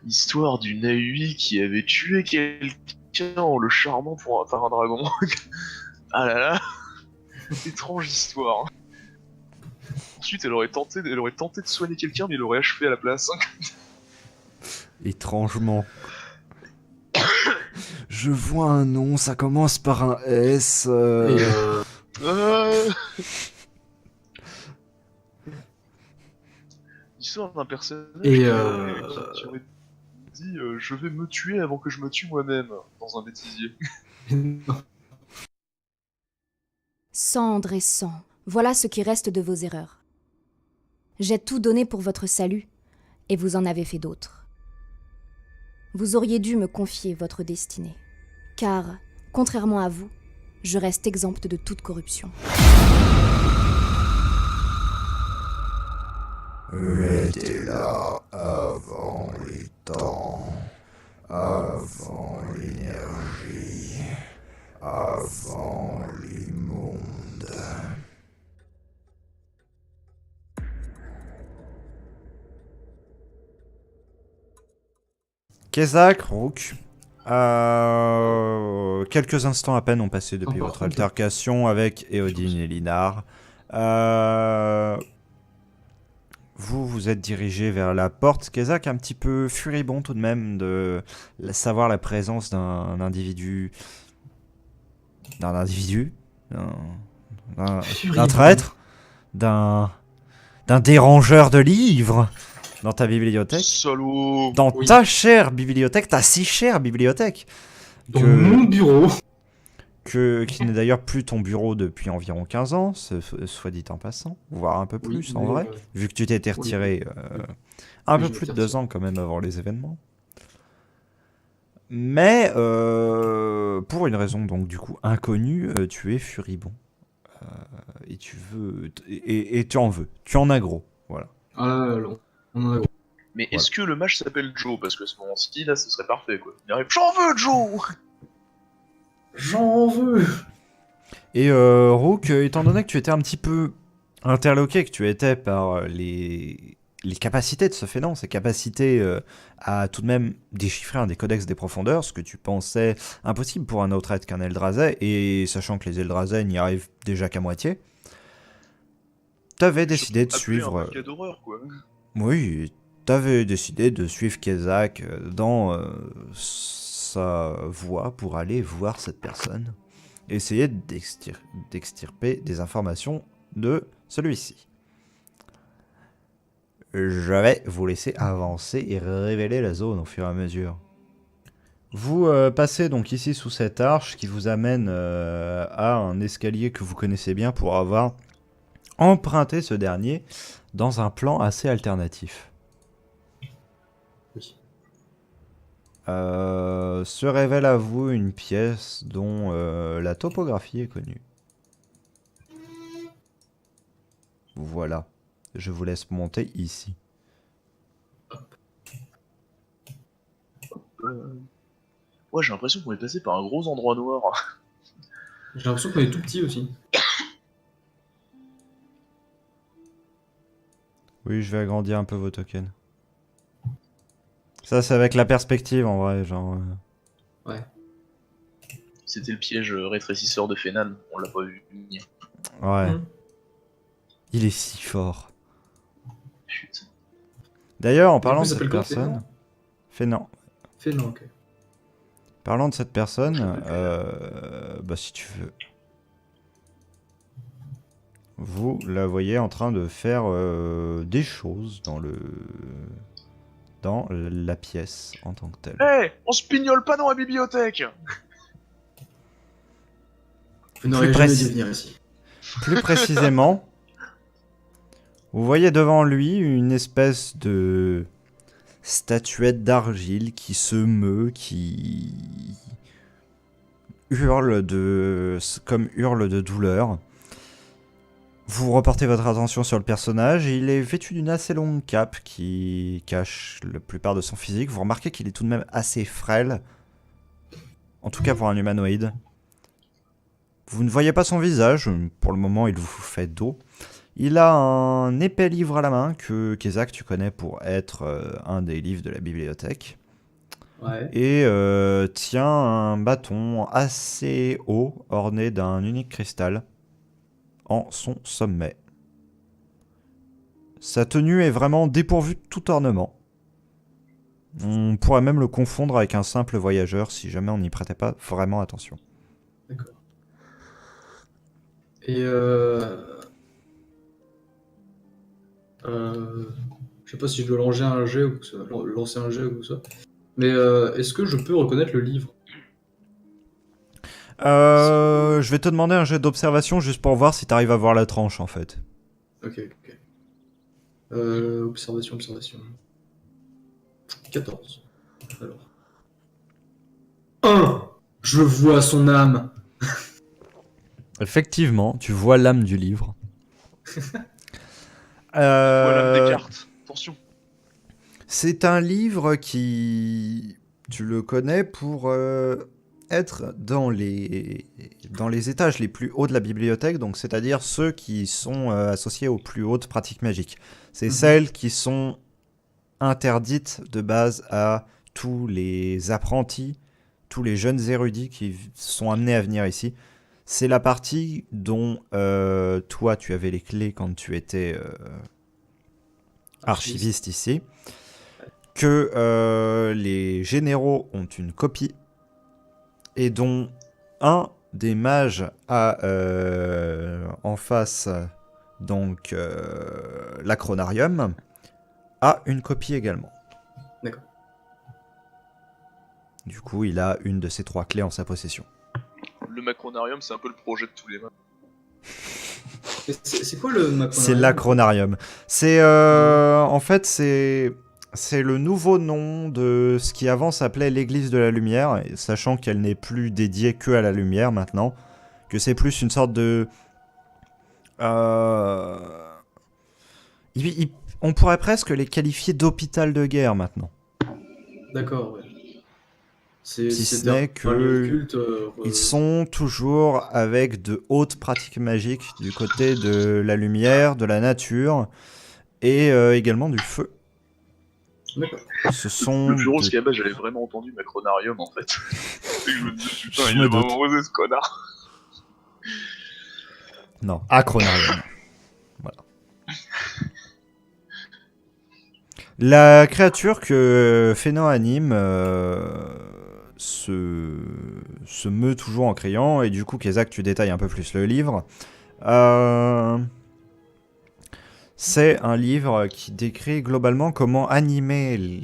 Histoire d'une AI qui avait tué quelqu'un en le charmant par un dragon. Ah là là, étrange histoire. Ensuite, elle aurait tenté de soigner quelqu'un, mais elle aurait achevé à la place. Étrangement. Je vois un nom, ça commence par un S. Et Euh, L'histoire d'un personnage et qui aurait dit je vais me tuer avant que je me tue moi-même dans un bêtisier. Cendre et sang, voilà ce qui reste de vos erreurs. J'ai tout donné pour votre salut, et vous en avez fait d'autres. Vous auriez dû me confier votre destinée, car, contrairement à vous, je reste exempte de toute corruption. J'étais là avant les temps, avant l'énergie, avant les mondes. Kezak, Rook. Quelques instants à peine ont passé depuis par votre contre, altercation avec Eodine et Linar. Vous vous êtes dirigé vers la porte. Kezak un petit peu furibond tout de même de savoir la présence d'un individu. D'un individu d'un traître. D'un dérangeur de livres dans ta bibliothèque. Salaud. Dans Oui. ta chère bibliothèque, ta si chère bibliothèque. dans mon bureau. Qui n'est d'ailleurs plus ton bureau depuis environ 15 ans, soit dit en passant, voire un peu plus en mais, vrai, vu que tu t'étais retiré un Oui, peu je plus de m'étais 2 ans quand même avant les événements. Mais pour une raison donc du coup inconnue, tu es furibond. Et tu veux... Et tu en veux. Tu en as gros. Voilà. Ah là, là, on en a gros. Mais est-ce que le mage s'appelle Joe? Parce que ce moment-ci, là, ce serait parfait, quoi. Il arrive, j'en veux, Joe. J'en veux. Et Rook, étant donné que tu étais un petit peu interloqué, que tu étais par les capacités de ce fainéant, ses capacités à tout de même déchiffrer un des codex des profondeurs, ce que tu pensais impossible pour un autre être qu'un Eldrazi, et sachant que les Eldrazi n'y arrivent déjà qu'à moitié, t'avais décidé de Appeler un suivre... avocat d'horreur, quoi. Oui, t'avais décidé de suivre Kezak dans sa voie pour aller voir cette personne. Essayer d'extirper des informations de celui-ci. Je vais vous laisser avancer et révéler la zone au fur et à mesure. Vous passez donc ici sous cette arche qui vous amène à un escalier que vous connaissez bien pour avoir emprunté ce dernier dans un plan assez alternatif. Oui. Se révèle à vous une pièce dont la topographie est connue. Voilà. Je vous laisse monter ici. Ouais, j'ai l'impression qu'on est passé par un gros endroit noir. J'ai l'impression qu'on est tout petit aussi. Oui, je vais agrandir un peu vos tokens. Ça, c'est avec la perspective en vrai, genre. Ouais. C'était le piège rétrécisseur de Fénan, on l'a pas vu venir. Ouais. Mmh. Il est si fort. Putain. D'ailleurs, en Du coup, parlant il de cette s'appelle quoi, personne. Fénant. Fénant, ok. Parlant de cette personne, Je l'appelle bah si tu veux. Vous la voyez en train de faire des choses dans la pièce en tant que telle. Hé, on se pignole pas dans la bibliothèque. Vous n'aurez jamais dû venir ici. Plus précisément, vous voyez devant lui une espèce de statuette d'argile qui se meut, qui hurle comme hurle de douleur. Vous reportez votre attention sur le personnage, et il est vêtu d'une assez longue cape qui cache la plupart de son physique. Vous remarquez qu'il est tout de même assez frêle, en tout cas pour un humanoïde. Vous ne voyez pas son visage, pour le moment il vous fait dos. Il a un épais livre à la main que Kezak, tu connais pour être un des livres de la bibliothèque. Ouais. Et tient un bâton assez haut, orné d'un unique cristal, en son sommet. Sa tenue est vraiment dépourvue de tout ornement. On pourrait même le confondre avec un simple voyageur si jamais on n'y prêtait pas vraiment attention. D'accord. Et je sais pas si je dois lancer un jet ou lancer un jet ou ça. Mais est-ce que je peux reconnaître le livre? Je vais te demander un jet d'observation juste pour voir si tu arrives à voir la tranche en fait. Ok, ok. Observation. 14. Alors. 1. Je vois son âme. Effectivement, tu vois l'âme du livre. Voilà des cartes. Attention. C'est un livre qui, tu le connais pour être dans les étages les plus hauts de la bibliothèque, donc c'est-à-dire ceux qui sont associés aux plus hautes pratiques magiques. C'est celles qui sont interdites de base à tous les apprentis, tous les jeunes érudits qui sont amenés à venir ici. C'est la partie dont toi tu avais les clés quand tu étais archiviste ici, que les généraux ont une copie et dont un des mages a en face donc l'acronarium a une copie également. D'accord. Du coup, il a une de ces 3 clés en sa possession. Le macronarium, c'est un peu le projet de tous les mains. C'est quoi le macronarium? C'est l'acronarium. C'est en fait c'est le nouveau nom de ce qui avant s'appelait l'Église de la Lumière, sachant qu'elle n'est plus dédiée que à la lumière maintenant, que c'est plus une sorte de on pourrait presque les qualifier d'hôpital de guerre maintenant. D'accord, ouais. Si ce n'est que ils sont toujours avec de hautes pratiques magiques du côté de la lumière, de la nature et également du feu. D'accord. Ce sont Le plus drôle, c'est qu'à la base, j'avais vraiment entendu macronarium en fait. Et je me disais, putain, Je il me a doute. vraiment osé ce connard. Non, acronarium. Voilà. La créature que Fénon anime se meut toujours en criant, et du coup, Kezak, tu détailles un peu plus le livre. C'est un livre qui décrit globalement comment animer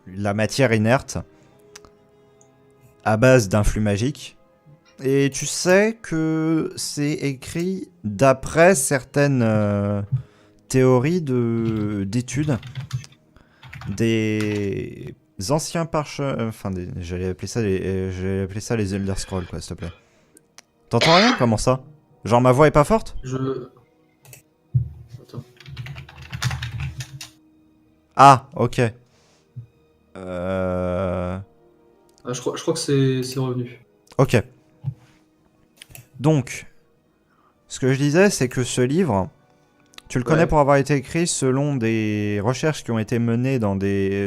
la matière inerte à base d'un flux magique. Et tu sais que c'est écrit d'après certaines théories d'études des anciens parchemins. Enfin, j'allais appeler ça les Elder Scrolls, quoi, s'il te plaît. T'entends rien? Comment ça? Genre, ma voix est pas forte? Attends. Ah, ok. Ah, je crois que c'est revenu. Ok. Donc, ce que je disais, c'est que ce livre, tu le connais pour avoir été écrit selon des recherches qui ont été menées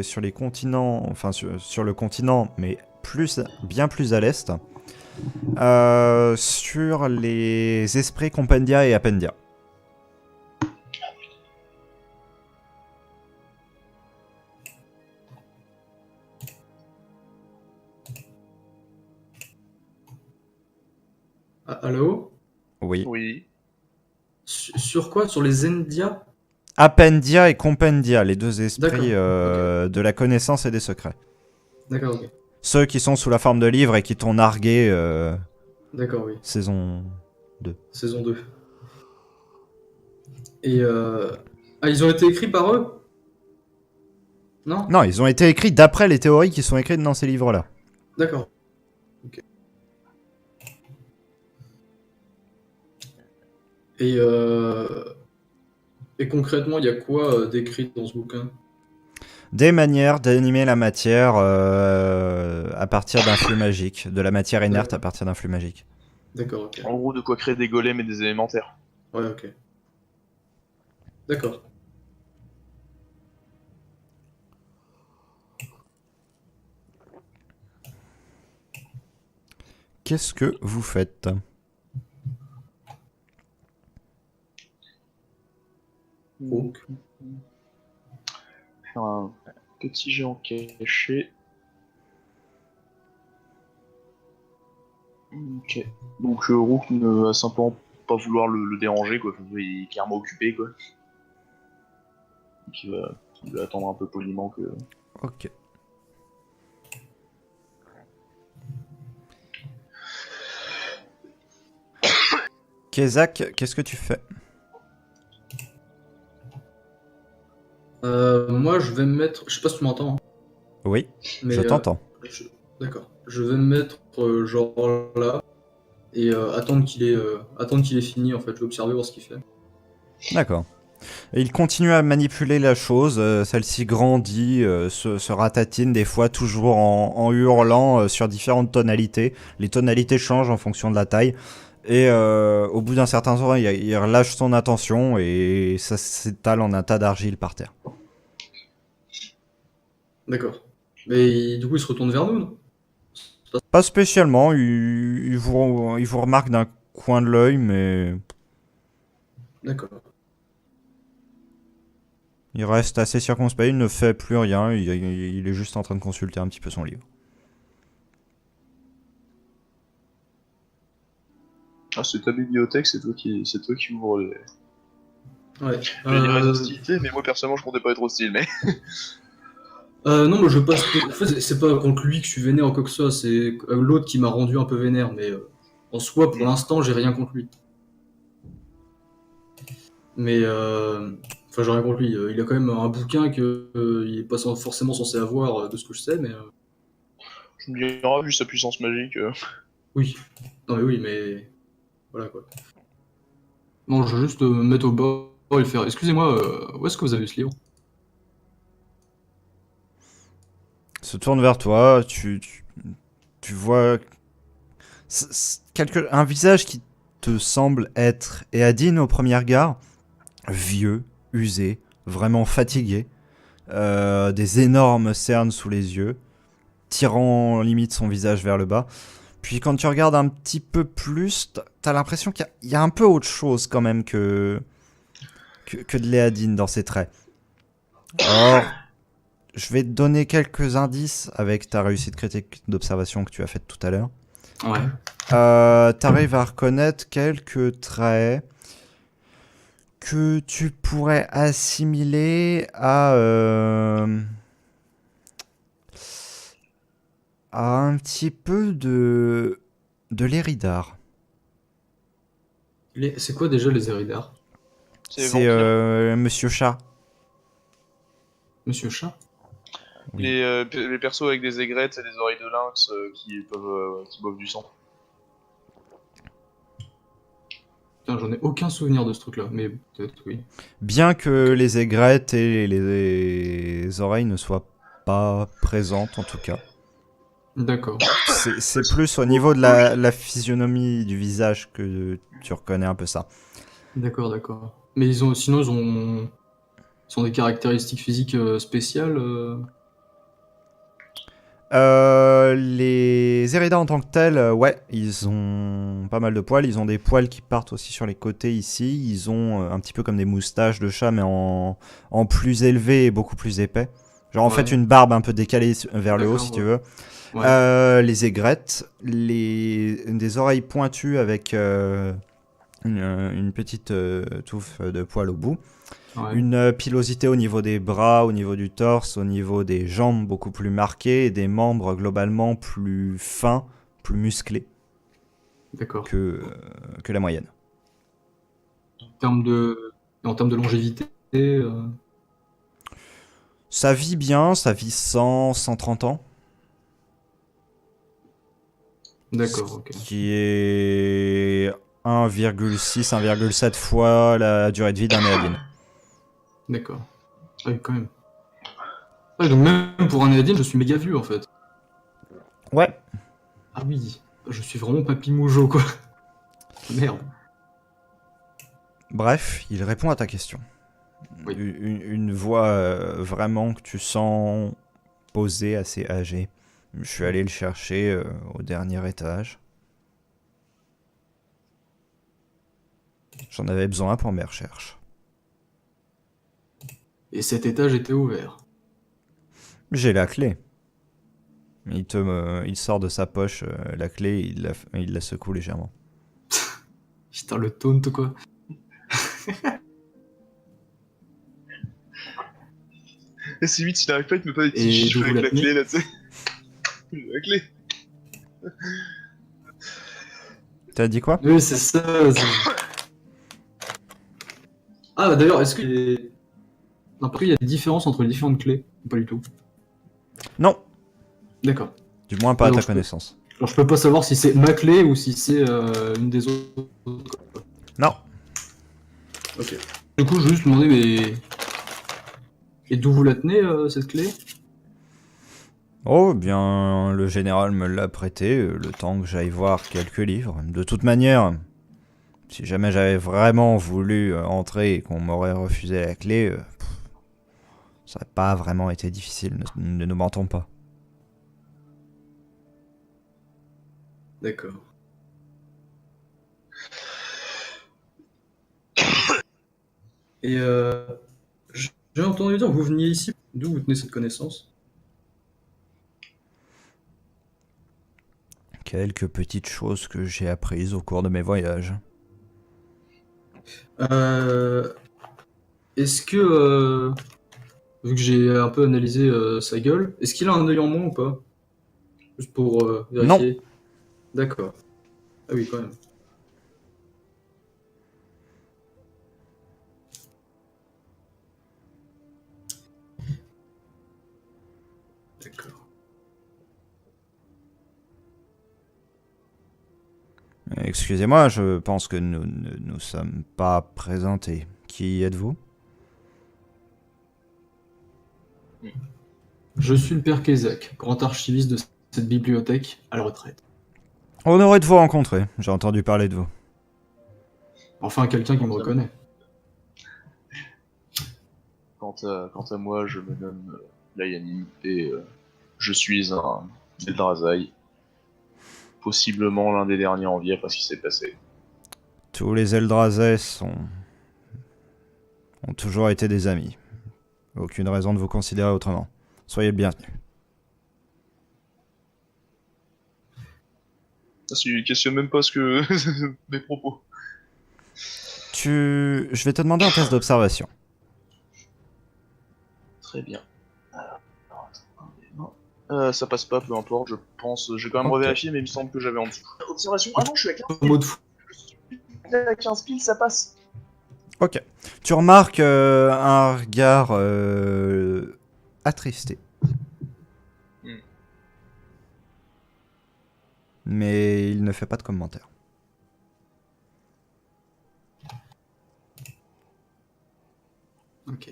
sur les continents, enfin sur le continent, mais bien plus à l'est, sur les esprits Compendia et Appendia. Allô? Oui. Oui. Sur quoi? Sur les Zendia? Appendia et Compendia, les deux esprits D'accord, de la connaissance et des secrets. D'accord, ok. Ceux qui sont sous la forme de livres et qui t'ont nargué D'accord, oui. saison 2. Saison 2. Et ils ont été écrits par eux? Non? Non, ils ont été écrits d'après les théories qui sont écrites dans ces livres-là. D'accord. Ok. Et concrètement, il y a quoi décrit dans ce bouquin? Des manières d'animer la matière à partir d'un flux magique, de la matière inerte à partir d'un flux magique. D'accord, ok. En gros, de quoi créer des golems et des élémentaires. Ouais, ok. D'accord. Qu'est-ce que vous faites? Rook. Faire un petit géant caché. Ok. Donc Rook ne va simplement pas vouloir le déranger, quoi. Il est clairement occupé, quoi. Donc il va attendre un peu poliment que... Ok. Kezak, qu'est-ce que tu fais? Moi, je vais me mettre. Je sais pas si tu m'entends, hein, Oui, mais. je t'entends. Je- D'accord. Je vais me mettre genre là et attendre qu'il ait fini en fait. Je vais observer voir ce qu'il fait. D'accord. Et il continue à manipuler la chose, celle-ci grandit, se ratatine des fois toujours en hurlant sur différentes tonalités. Les tonalités changent en fonction de la taille. Et au bout d'un certain temps, il relâche son attention et ça s'étale en un tas d'argile par terre. D'accord. Mais du coup, il se retourne vers nous, non? Pas spécialement, il vous remarque d'un coin de l'œil, mais D'accord. il reste assez circonspect, il ne fait plus rien, il est juste en train de consulter un petit peu son livre. Ah, c'est ta bibliothèque, c'est toi qui ouvre les... Ouais. Je vais dire les hostilités, mais moi personnellement je comptais pas être hostile, mais... Non, moi je veux pas. En fait, c'est pas contre lui que je suis vénère ou quoi que ce soit, c'est l'autre qui m'a rendu un peu vénère, mais en soi, pour l'instant, j'ai rien contre lui. Mais enfin, j'ai rien contre lui. Il a quand même un bouquin que il est pas forcément censé avoir, de ce que je sais, mais Je me dirais, vu sa puissance magique... oui. Non, mais oui, mais voilà quoi. Bon, je vais juste me mettre au bord et le faire. Excusez-moi, où est-ce que vous avez ce livre? Se tourne vers toi, tu vois un visage qui te semble être Eadine au premier regard, vieux, usé, vraiment fatigué, des énormes cernes sous les yeux, tirant limite son visage vers le bas. Puis quand tu regardes un petit peu plus, t'as l'impression qu'il y a un peu autre chose quand même que de l'Eadine dans ses traits. Or, je vais te donner quelques indices avec ta réussite critique d'observation que tu as faite tout à l'heure. Ouais. T'arrives à reconnaître quelques traits que tu pourrais assimiler à un petit peu de l'Éridar. C'est quoi déjà les Eridar? C'est Monsieur Chat. Monsieur Chat? Oui. Les persos avec des aigrettes et des oreilles de lynx qui boivent du sang. Putain, j'en ai aucun souvenir de ce truc-là, mais peut-être oui. Bien que les aigrettes et les oreilles ne soient pas présentes en tout cas. D'accord. C'est plus au niveau de la physionomie du visage que tu reconnais un peu ça. D'accord, d'accord. Mais sinon, ils ont des caractéristiques physiques spéciales. Les Eridas en tant que tels, ouais, ils ont pas mal de poils. Ils ont des poils qui partent aussi sur les côtés ici. Ils ont un petit peu comme des moustaches de chat, mais en plus élevé et beaucoup plus épais. Genre en Ouais. fait une barbe un peu décalée vers le haut D'accord, si tu ouais. veux. Les aigrettes, des oreilles pointues avec une petite touffe de poils au bout. Ouais. Une pilosité au niveau des bras, au niveau du torse, au niveau des jambes beaucoup plus marquées et des membres globalement plus fins, plus musclés D'accord. que la moyenne. En termes de longévité, Ça vit bien, ça vit 100, 130 ans, d'accord, ok. qui est 1,6, 1,7 fois la durée de vie d'un Eadine. D'accord. Ouais, quand même. Ouais, donc même pour un Eladin, je suis méga vieux en fait. Ouais. Ah oui, je suis vraiment papy Moujo quoi. Merde. Bref, il répond à ta question. Oui. Une voix vraiment que tu sens posée, assez âgée. Je suis allé le chercher au dernier étage. J'en avais besoin pour mes recherches. Et cet étage était ouvert. J'ai la clé. Il sort de sa poche la clé, il la secoue légèrement. Putain, le taunt, quoi. Et c'est vite, il arrive pas, il te met pas des petits Et chiffres d'où vous avec la la tenez clé là, tu sais. La clé. T'as dit quoi? Oui, c'est ça. Ah, bah, d'ailleurs, est-ce que... Non, parce qu'il y a des différences entre les différentes clés. Ou pas du tout. Non, D'accord. du moins pas à Alors, ta je peux- connaissance. Alors, je peux pas savoir si c'est ma clé ou si c'est une des autres. Non. Ok. Du coup, je veux juste demander, mais... Et d'où vous la tenez, cette clé? Oh, bien, le général me l'a prêté le temps que j'aille voir quelques livres. De toute manière, si jamais j'avais vraiment voulu entrer et qu'on m'aurait refusé la clé, ça n'aurait pas vraiment été difficile, ne nous mentons pas. D'accord. Et j'ai entendu dire que vous veniez ici. D'où vous tenez cette connaissance? Quelques petites choses que j'ai apprises au cours de mes voyages. Euh, Est-ce que, vu que j'ai un peu analysé sa gueule, est-ce qu'il a un œil en moins ou pas? Juste pour vérifier. D'accord. Ah oui, quand même. D'accord. Excusez-moi, je pense que nous ne nous sommes pas présentés. Qui êtes-vous? Je suis le père Kezak, grand archiviste de cette bibliothèque à la retraite. Honoré de vous rencontrer, j'ai entendu parler de vous. Enfin, quelqu'un qui me reconnaît. Quant à moi, je me nomme Layani et je suis un Eldrazi. Possiblement l'un des derniers en vie après ce qui s'est passé. Tous les Eldrazi ont toujours été des amis. Aucune raison de vous considérer autrement. Soyez le bienvenu. Tu questionnes même pas ce que mes propos. Je vais te demander un test d'observation. Très bien. Alors, attends, non. Ça passe pas, peu importe, je pense. Je vais quand même Ok. revérifier, mais il me semble que j'avais en dessous. Observation. Ah non, je suis à 15 Un mot de fou. Je suis à 15 piles, ça passe. Ok. Tu remarques un regard attristé. Hmm. Mais il ne fait pas de commentaire. Ok.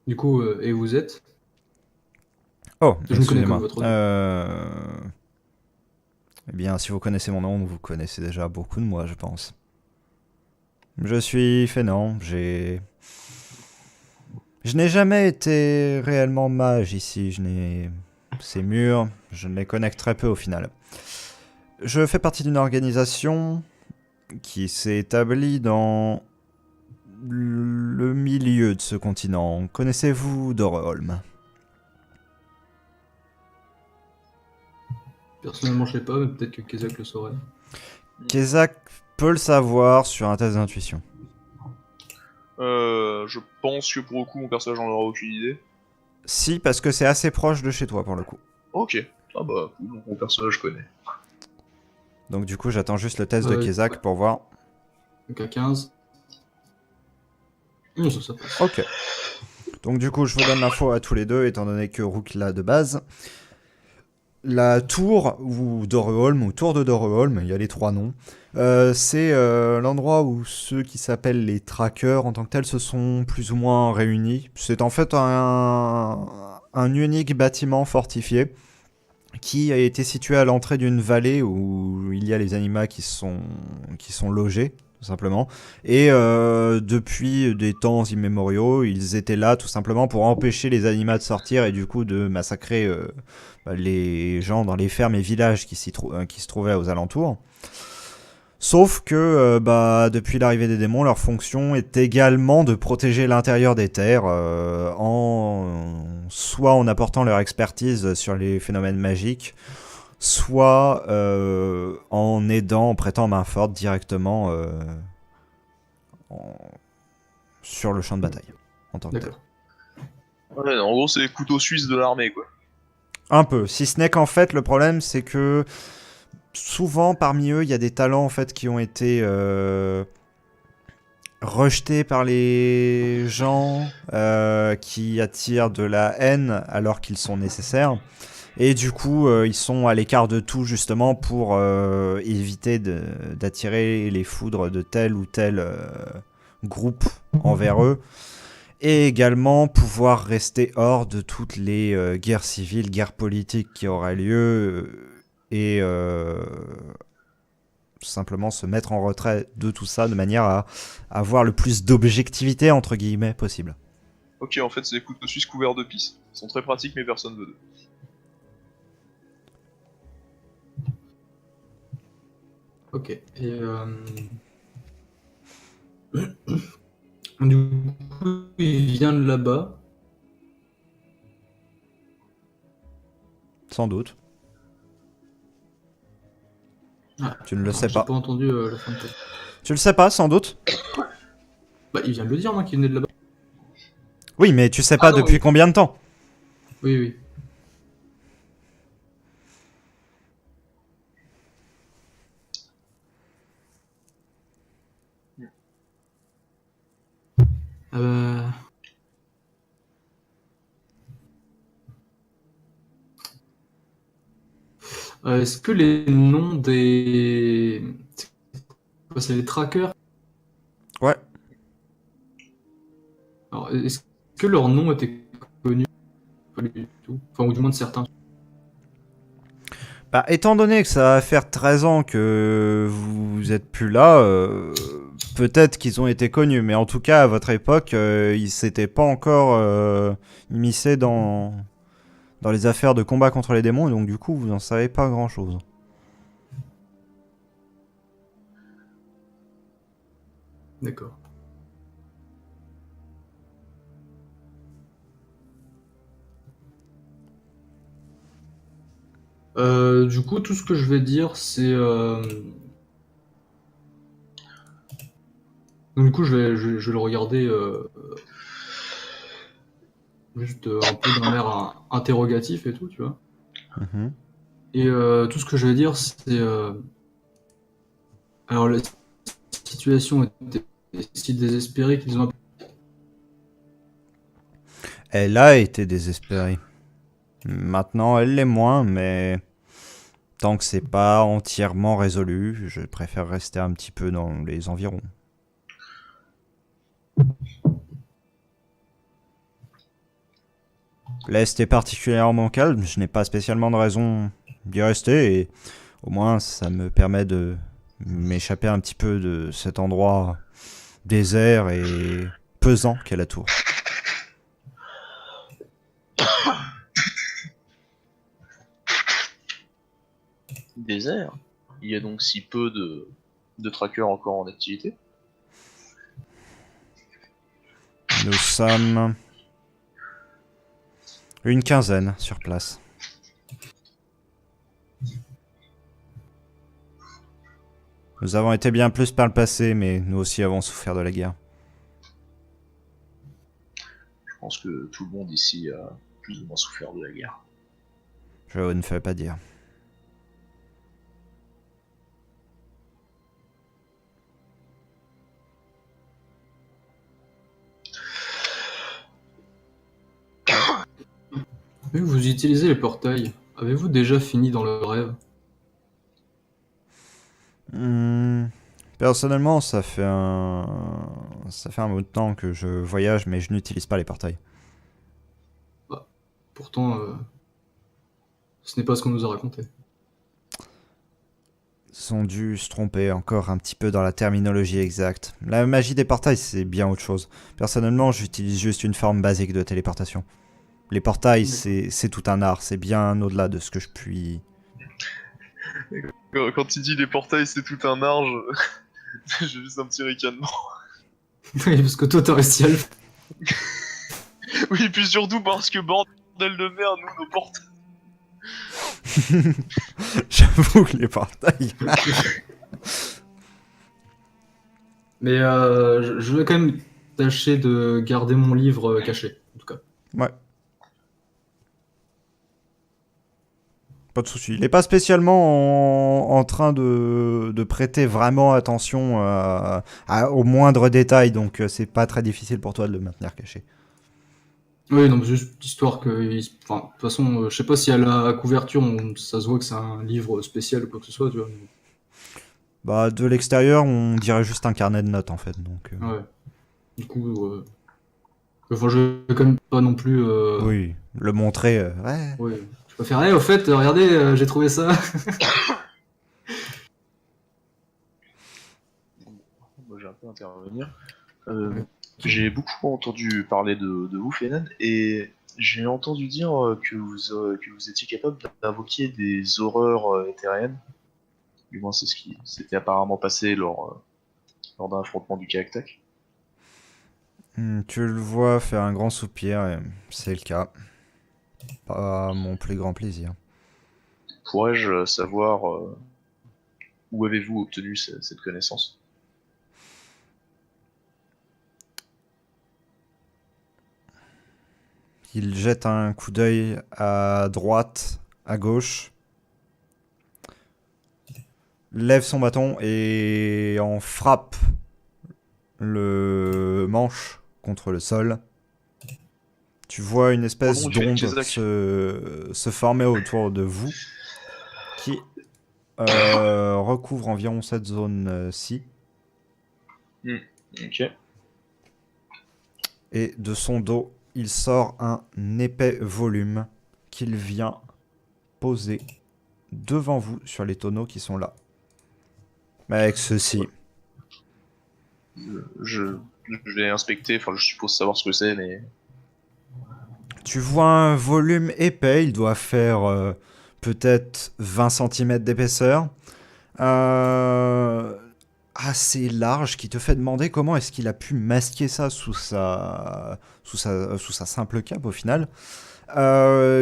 Du coup, et vous êtes? Oh, Je ne connais que excusez-moi. votre nom. Eh bien, si vous connaissez mon nom, vous connaissez déjà beaucoup de moi, je pense. Je suis Fénan, Je n'ai jamais été réellement mage ici, Ces murs, je ne les connais que très peu au final. Je fais partie d'une organisation qui s'est établie dans le milieu de ce continent. Connaissez-vous Dorholm? Personnellement, je sais pas, mais peut-être que Kezak le saurait. Kezak peut le savoir sur un test d'intuition. Je pense que pour le coup, mon personnage en aura aucune idée. Si, parce que c'est assez proche de chez toi pour le coup. Ok. Ah bah, cool, donc mon personnage connaît. Donc du coup, j'attends juste le test de Kezak Ouais. pour voir. Donc à 15. Ça passe. Ok. Donc du coup, je vous donne l'info à tous les deux, étant donné que Rook l'a de base. La tour, ou Dorholm, ou tour de Dorholm, il y a les trois noms, c'est l'endroit où ceux qui s'appellent les trackers en tant que tels se sont plus ou moins réunis. C'est en fait un unique bâtiment fortifié qui a été situé à l'entrée d'une vallée où il y a les animaux qui sont logés. tout simplement. Et depuis des temps immémoriaux, ils étaient là tout simplement pour empêcher les animaux de sortir et du coup de massacrer les gens dans les fermes et villages qui qui se trouvaient aux alentours. Sauf que depuis l'arrivée des démons, leur fonction est également de protéger l'intérieur des terres, soit en apportant leur expertise sur les phénomènes magiques, soit en aidant, en prêtant main forte directement sur le champ de bataille, en tant que tel. D'accord. Ouais, en gros, c'est les couteaux suisses de l'armée, quoi. Un peu, si ce n'est qu'en fait, le problème, c'est que souvent, parmi eux, il y a des talents en fait qui ont été rejetés par les gens, qui attirent de la haine alors qu'ils sont nécessaires. Et du coup, ils sont à l'écart de tout justement pour éviter d'attirer les foudres de tel ou tel groupe envers eux. Et également pouvoir rester hors de toutes les guerres civiles, guerres politiques qui auraient lieu. Et simplement se mettre en retrait de tout ça de manière à avoir le plus d'objectivité entre guillemets possible. Ok, en fait, c'est des couteaux suisses couverts de pisse. Ils sont très pratiques, mais personne veut d'eux. Ok. Et du coup, il vient de là-bas. Sans doute. Ah, Tu ne le sais j'ai pas. pas entendu la fin de ta... Tu le sais pas, sans doute. Bah, il vient de le dire, non, qu'il venait de là-bas. Oui, mais tu sais pas non, depuis oui. combien de temps. Oui, oui. Euh... Est-ce que les noms des... C'est les trackers? Ouais. Alors, est-ce que leurs noms étaient connus? Pas du tout. Enfin, ou du moins de certains. Bah, étant donné que ça va faire 13 ans que vous êtes plus là, peut-être qu'ils ont été connus, mais en tout cas, à votre époque, ils s'étaient pas encore immiscés dans les affaires de combat contre les démons, et donc du coup, vous n'en savez pas grand-chose. D'accord. Du coup, tout ce que je vais dire, c'est... Donc, du coup, je vais le regarder juste un peu d'un air interrogatif et tout, tu vois. Mhm. Et tout ce que je vais dire, c'est... Alors, la situation était si désespérée qu'ils ont... Elle a été désespérée. Maintenant, elle l'est moins, mais tant que c'est pas entièrement résolu, je préfère rester un petit peu dans les environs. L'Est est particulièrement calme, je n'ai pas spécialement de raison d'y rester, et au moins ça me permet de m'échapper un petit peu de cet endroit désert et pesant qu'est la tour. Désert. Il y a donc si peu de trackers encore en activité. Nous sommes une quinzaine sur place. Nous avons été bien plus par le passé, mais nous aussi avons souffert de la guerre. Je pense que tout le monde ici a plus ou moins souffert de la guerre. Je ne fais pas dire. Vu que vous utilisez les portails, avez-vous déjà fini dans le rêve? Personnellement, ça fait un bout de temps que je voyage, mais je n'utilise pas les portails. Pourtant, ce n'est pas ce qu'on nous a raconté. ont dû se tromper encore un petit peu dans la terminologie exacte. La magie des portails, c'est bien autre chose. Personnellement, j'utilise juste une forme basique de téléportation. Les portails, c'est tout un art, c'est bien au-delà de ce que je puis... Quand il dit les portails, c'est tout un art, j'ai juste un petit ricanement. Oui, parce que toi, t'as réussi à le faire. Oui, puis surtout parce que bordel de merde, nous, nos portails. J'avoue que les portails... Mais je vais quand même tâcher de garder mon livre caché, en tout cas. Ouais. Pas de souci. Il n'est pas spécialement en train de prêter vraiment attention aux moindres détails, donc c'est pas très difficile pour toi de le maintenir caché. Oui, donc juste histoire que... Enfin, de toute façon, je sais pas si à la couverture, ça se voit que c'est un livre spécial ou quoi que ce soit, tu vois. Bah, de l'extérieur, on dirait juste un carnet de notes en fait. Donc, Ouais. Du coup, enfin, je vais quand même pas non plus... oui, le montrer, ouais. Ouais. Je peux faire, au fait, regardez, j'ai trouvé ça. Moi, j'ai un peu intervenir. J'ai beaucoup entendu parler de vous, Fénan, et j'ai entendu dire que vous étiez capable d'invoquer des horreurs éthériennes. Du moins, c'est ce qui s'était apparemment passé lors d'un affrontement du Kaaktak. Tu le vois faire un grand soupir, et c'est le cas. Pas mon plus grand plaisir. Pourrais-je savoir où avez-vous obtenu cette connaissance? Il jette un coup d'œil à droite, à gauche, lève son bâton et en frappe le manche contre le sol. Tu vois une espèce Oh non, il fait d'onde Kazakh. se former autour de vous qui recouvre environ cette zone-ci. Ok. Et de son dos, il sort un épais volume qu'il vient poser devant vous sur les tonneaux qui sont là. Avec ceci. Je l'ai inspecté, enfin je suppose savoir ce que c'est, mais... Tu vois un volume épais, il doit faire peut-être 20 cm d'épaisseur. Assez large, qui te fait demander comment est-ce qu'il a pu masquer ça sous sa simple cape au final.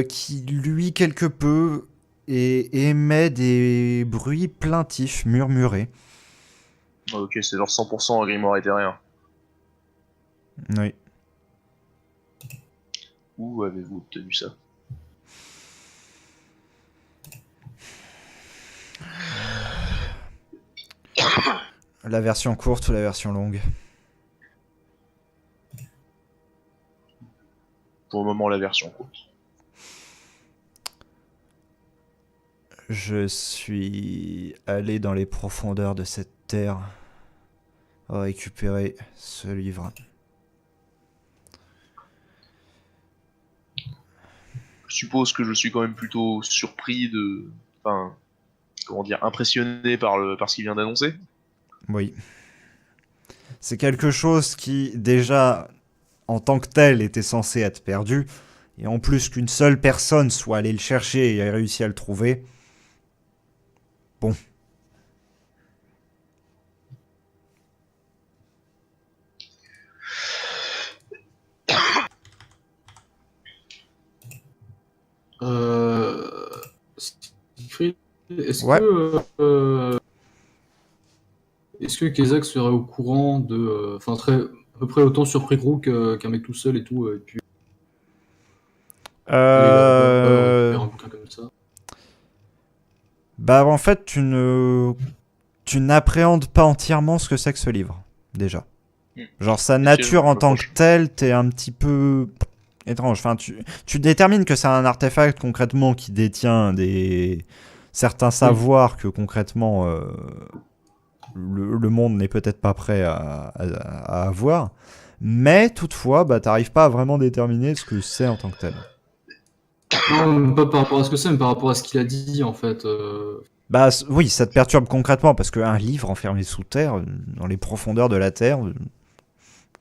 Qui lui, quelque peu, émet des bruits plaintifs, murmurés. Ok, c'est genre 100% un grimoire éthérien. Oui. Où avez-vous obtenu ça? La version courte ou la version longue? Pour le moment, la version courte. Je suis allé dans les profondeurs de cette terre récupérer ce livre. Je suppose que je suis quand même plutôt surpris de... Enfin, comment dire, impressionné par ce qu'il vient d'annoncer. Oui. C'est quelque chose qui, déjà, en tant que tel, était censé être perdu. Et en plus qu'une seule personne soit allée le chercher et ait réussi à le trouver. Bon. Siegfried, est-ce Ouais. que Kezak serait au courant de... Enfin, à peu près autant surpris que Rook qu'un mec tout seul et tout, et puis il récupère un bouquin comme ça. Bah en fait, tu n'appréhendes pas entièrement ce que c'est que ce livre, déjà. Genre sa nature en tant que telle, t'es un petit peu étrange. Enfin, tu détermines que c'est un artefact concrètement qui détient certains savoirs que concrètement le monde n'est peut-être pas prêt à avoir. Mais toutefois, bah, t'arrives pas à vraiment déterminer ce que c'est en tant que tel. Non, pas par rapport à ce que c'est, mais par rapport à ce qu'il a dit en fait. Bah oui, ça te perturbe concrètement parce qu'un livre enfermé sous terre, dans les profondeurs de la terre,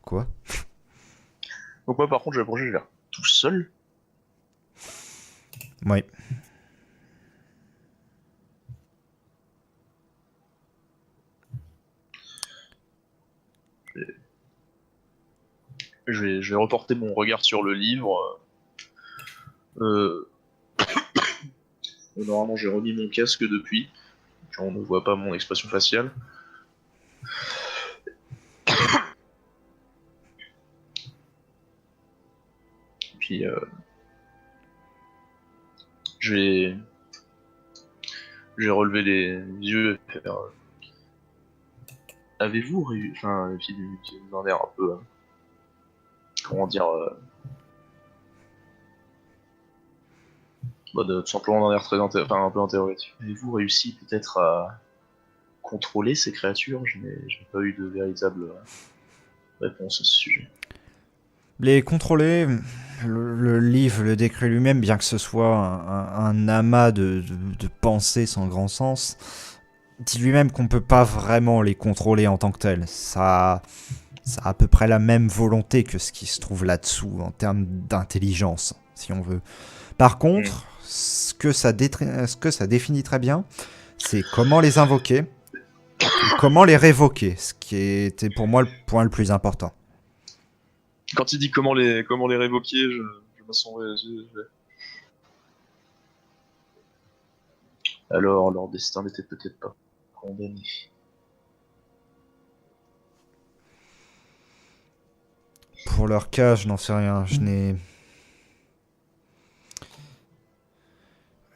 quoi? Donc moi par contre j'ai le projet de le faire tout seul. Oui. Je vais reporter mon regard sur le livre. Euh, Normalement j'ai remis mon casque depuis. On ne voit pas mon expression faciale. Puis je vais, je vais relever les yeux et faire. Avez-vous réussi. Enfin, puis d'un air un peu. Comment dire. Tout simplement d'un air enfin, un peu interrogatif. Avez-vous réussi peut-être à contrôler ces créatures? Je n'ai pas eu de véritable réponse à ce sujet. Les contrôler, le livre le décrit lui-même, bien que ce soit un amas de pensées sans grand sens, dit lui-même qu'on peut pas vraiment les contrôler en tant que tels. Ça a à peu près la même volonté que ce qui se trouve là-dessous en termes d'intelligence, si on veut. Par contre, ce que ça définit très bien, c'est comment les invoquer, et comment les révoquer, ce qui était pour moi le point le plus important. Quand il dit comment les révoquer, je me sens. Alors, leur destin n'était peut-être pas condamné. Pour leur cas, je n'en sais rien.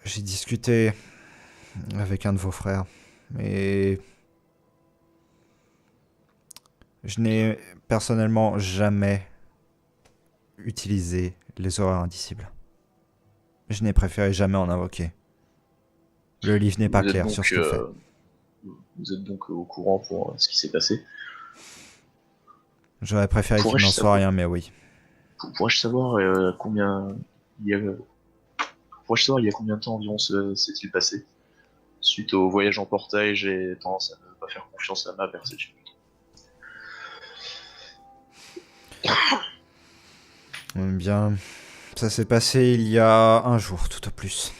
J'ai discuté avec un de vos frères, et je n'ai personnellement jamais utilisé les horreurs indicibles. Je n'ai préféré jamais en invoquer. Le livre n'est pas Vous êtes clair donc, sur ce qu'il fait. vous êtes donc au courant pour ce qui s'est passé. J'aurais préféré qu'il Pourrais-je n'en soit savoir, rien, mais oui. pourrais-je savoir combien il y a, pourrais-je savoir il y a combien de temps environ s'est-il passé? Suite au voyage en portail, j'ai tendance à ne pas faire confiance à ma perception. Bien, ça s'est passé il y a un jour, tout au plus.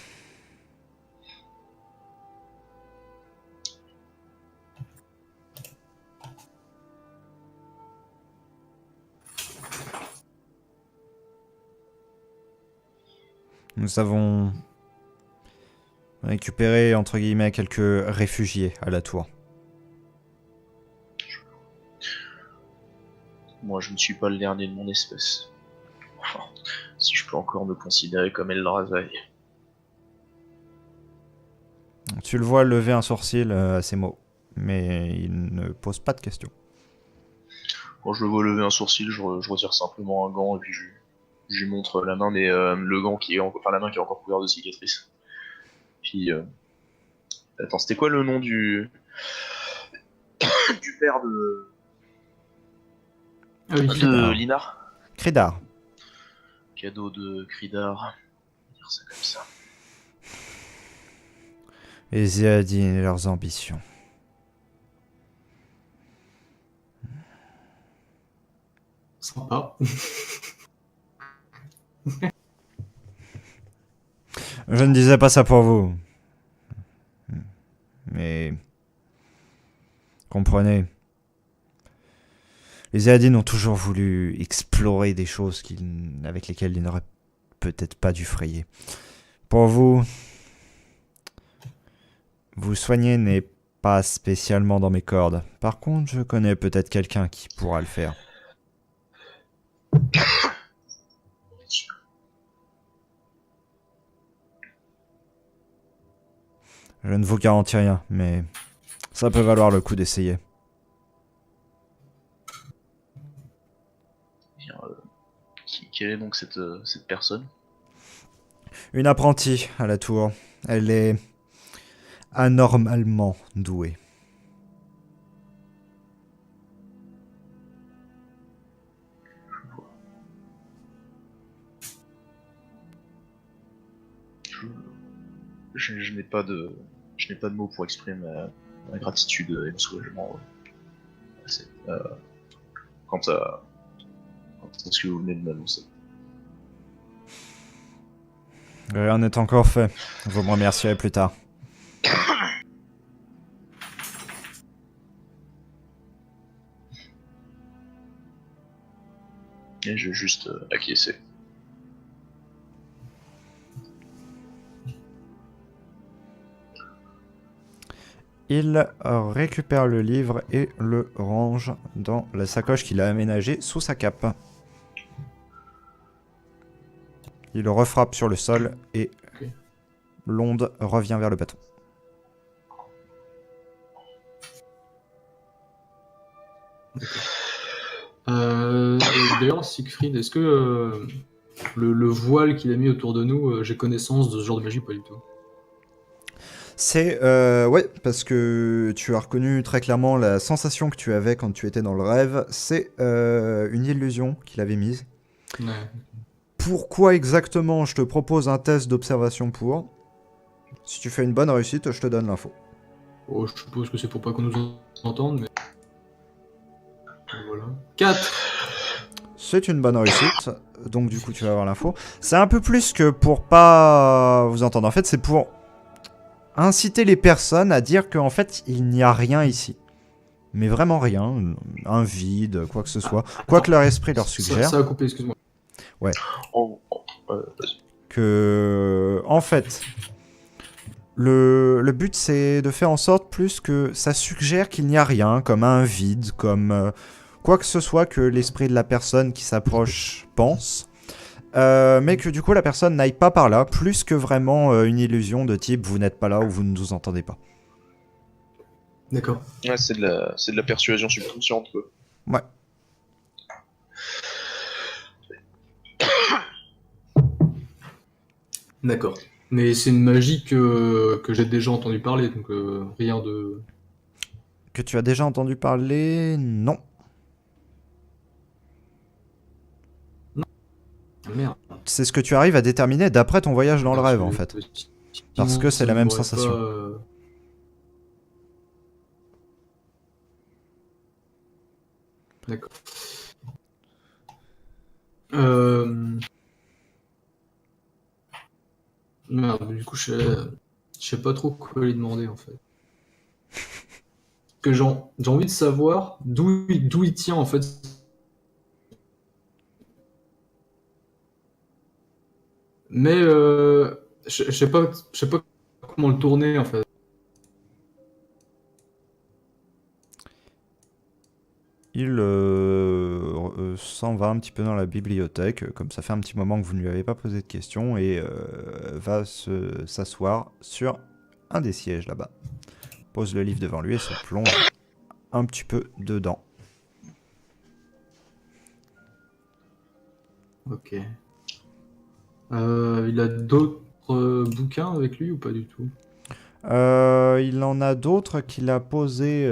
Nous avons récupéré, entre guillemets, quelques réfugiés à la tour. Moi, je ne suis pas le dernier de mon espèce. Enfin, si je peux encore me considérer comme Eldrazi. Tu le vois lever un sourcil à ces mots, mais il ne pose pas de questions. Quand je le vois lever un sourcil, je retire simplement un gant et puis je lui montre la main, mais le gant qui est enfin la main qui est encore couverte de cicatrices. Puis, attends, c'était quoi le nom du père Ah oui. de Linar? Cridar. Cadeau de Cridar. On va dire ça comme ça. Les Zéadines et leurs ambitions. Sympa. Je ne disais pas ça pour vous. Mais... comprenez. Les Zéadines ont toujours voulu explorer des choses avec lesquelles ils n'auraient peut-être pas dû frayer. Pour vous, vous soigner n'est pas spécialement dans mes cordes. Par contre, je connais peut-être quelqu'un qui pourra le faire. Je ne vous garantis rien, mais ça peut valoir le coup d'essayer. Bien, quelle est donc cette personne? Une apprentie à la tour. Elle est anormalement douée. Je n'ai pas de Je n'ai pas de mots pour exprimer ma gratitude et mon soulagement quant à ce que vous venez de m'annoncer. Rien n'est encore fait. Vous me remercierez plus tard. Et je vais juste acquiescer. Il récupère le livre et le range dans la sacoche qu'il a aménagée sous sa cape. Il le refrappe sur le sol et l'onde revient vers le bateau. D'ailleurs, Siegfried, est-ce que le voile qu'il a mis autour de nous, j'ai connaissance de ce genre de magie? Pas du tout. C'est ouais, parce que tu as reconnu très clairement la sensation que tu avais quand tu étais dans le rêve. C'est une illusion qu'il avait mise. Ouais. Pourquoi exactement? Je te propose un test d'observation pour. Si tu fais une bonne réussite, je te donne l'info. Oh, je suppose que c'est pour pas qu'on nous entende, mais... Voilà. 4. C'est une bonne réussite, donc du coup tu vas avoir l'info. C'est un peu plus que pour pas vous entendre. En fait, c'est pour inciter les personnes à dire qu'en fait, il n'y a rien ici. Mais vraiment rien. Un vide, quoi que ce soit. Quoi que leur esprit leur suggère. Ça a coupé, excuse-moi. Ouais. Vas-y. Que, en fait, le but c'est de faire en sorte plus que ça suggère qu'il n'y a rien, comme un vide, comme quoi que ce soit que l'esprit de la personne qui s'approche pense, mais que du coup la personne n'aille pas par là, plus que vraiment une illusion de type vous n'êtes pas là ou vous ne nous entendez pas. D'accord. Ouais, c'est de la persuasion subconsciente, quoi. Ouais. D'accord. Mais c'est une magie que j'ai déjà entendu parler, donc rien de... Que tu as déjà entendu parler? Non. Merde. C'est ce que tu arrives à déterminer d'après ton voyage dans le rêve, en fait. Parce que c'est la même sensation. D'accord. Merde, du coup, je sais pas trop quoi lui demander, en fait. Que j'ai envie de savoir d'où il tient, en fait. Mais je sais pas comment le tourner, en fait. Il s'en va un petit peu dans la bibliothèque, comme ça fait un petit moment que vous ne lui avez pas posé de questions, et va s'asseoir sur un des sièges là-bas. Pose le livre devant lui et se plonge un petit peu dedans. Ok. Il a d'autres bouquins avec lui ou pas du tout? Il en a d'autres qu'il a posés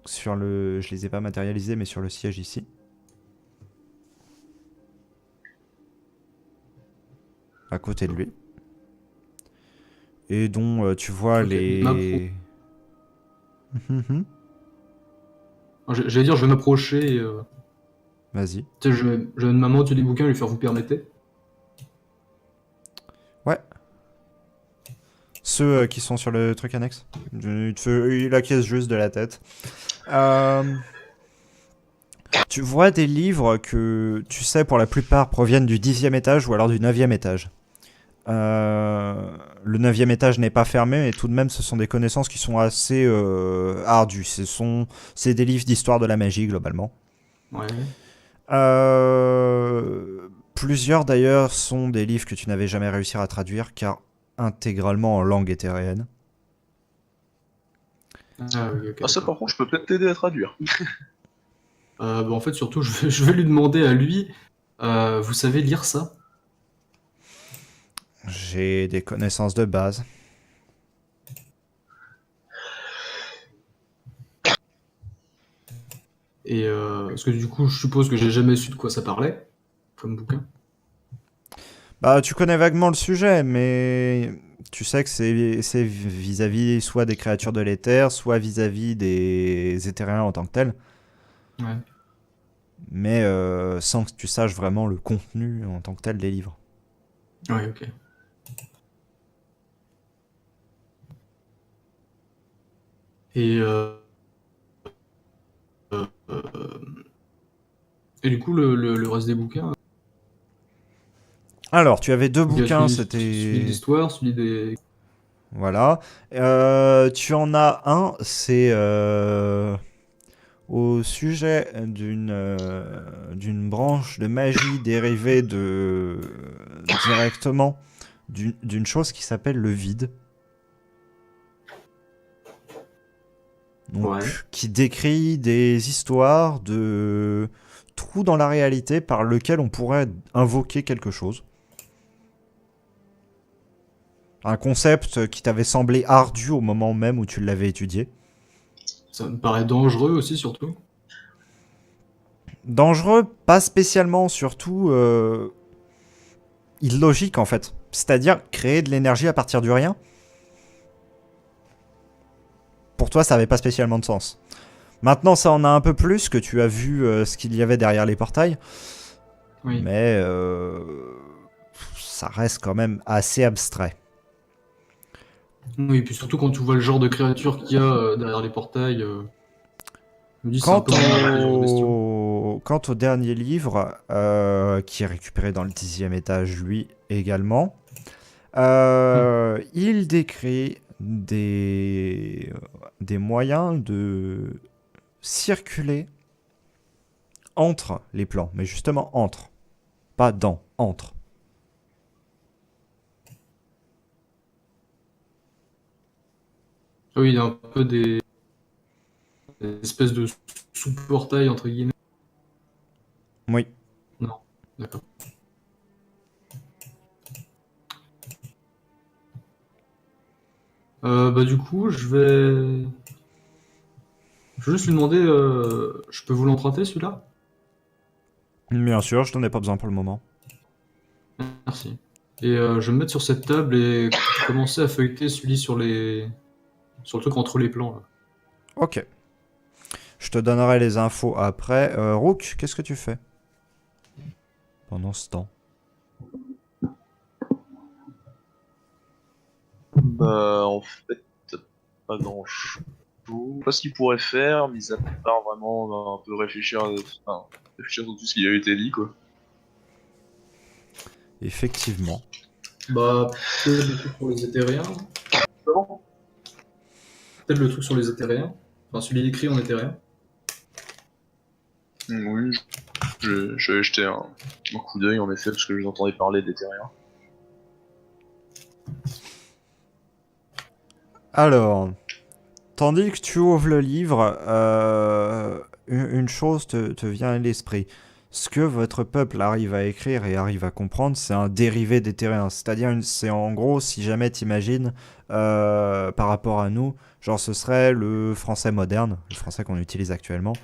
sur le... Je les ai pas matérialisés, mais sur le siège ici. À côté de lui. Et dont tu vois les... J'allais dire, je vais m'approcher. Vas-y. Tu sais, je vais maman tu les bouquins, lui faire vous permettez. Ouais. Ceux qui sont sur le truc annexe. Il acquiesce juste de la tête. Tu vois des livres que, tu sais, pour la plupart proviennent du 10e étage ou alors du 9e étage. Le 9e étage n'est pas fermé, mais tout de même, ce sont des connaissances qui sont assez ardues. C'est des livres d'histoire de la magie, globalement. Ouais. Plusieurs, d'ailleurs, sont des livres que tu n'avais jamais réussi à traduire, car intégralement en langue éthérienne. Ah, oui, ok, Ça, par contre, je peux peut-être t'aider à traduire. En fait, surtout, je vais lui demander à lui, vous savez lire ça? J'ai des connaissances de base. Et parce que du coup, je suppose que j'ai jamais su de quoi ça parlait, comme bouquin. Bah, tu connais vaguement le sujet, mais Tu sais que c'est vis-à-vis soit des créatures de l'éther, soit vis-à-vis des éthériens en tant que tels, Ouais. mais sans que tu saches vraiment le contenu en tant que tel des livres. Ouais, ok. Et, euh, euh, et du coup, le reste des bouquins, Alors, tu avais deux il y a bouquins, celui de c'était... l'histoire, celui des... Voilà. Tu en as un, c'est au sujet d'une branche de magie dérivée directement d'une chose qui s'appelle le vide. Donc, Ouais. qui décrit des histoires de trous dans la réalité par lequel on pourrait invoquer quelque chose. Un concept qui t'avait semblé ardu au moment même où tu l'avais étudié. Ça me paraît dangereux aussi, surtout. Dangereux, pas spécialement, surtout illogique en fait. C'est-à-dire créer de l'énergie à partir du rien. Pour toi, ça avait pas spécialement de sens. Maintenant, ça en a un peu plus, que tu as vu ce qu'il y avait derrière les portails. Oui. Mais ça reste quand même assez abstrait. Oui, et puis surtout quand tu vois le genre de créatures qu'il y a derrière les portails, je me dis c'est un Quant peu le genre de bestiaux. quant au dernier livre, qui est récupéré dans le 10e étage, lui également, il décrit des moyens de circuler entre les plans, mais justement entre, pas dans, entre. Ah oui, il y a un peu des espèces de sous-portails, entre guillemets. Oui. Non, d'accord. Bah du coup, je vais juste lui demander, je peux vous l'emprunter celui-là? Bien sûr, je n'en ai pas besoin pour le moment. Merci. Et je vais me mettre sur cette table et commencer à feuilleter celui sur le truc entre les plans là. Ok. Je te donnerai les infos après. Rook, qu'est-ce que tu fais pendant ce temps? Bah, en fait, pas grand-chose. Pas ce qu'il pourrait faire, mis à part vraiment un peu réfléchir, enfin, réfléchir sur tout ce qui a été dit, quoi. Effectivement. Bah, peut-être le truc sur les éthériens. Comment? Peut-être le truc sur les éthériens. Enfin, celui écrit en éthérien. Oui, j'avais jeté un coup d'œil en effet, parce que je entendais parler des terriens. Alors, tandis que tu ouvres le livre, une chose te vient à l'esprit. Ce que votre peuple arrive à écrire et arrive à comprendre, c'est un dérivé des terriens. C'est-à-dire, c'est en gros, si jamais t'imagines, par rapport à nous, genre ce serait le français moderne, le français qu'on utilise actuellement.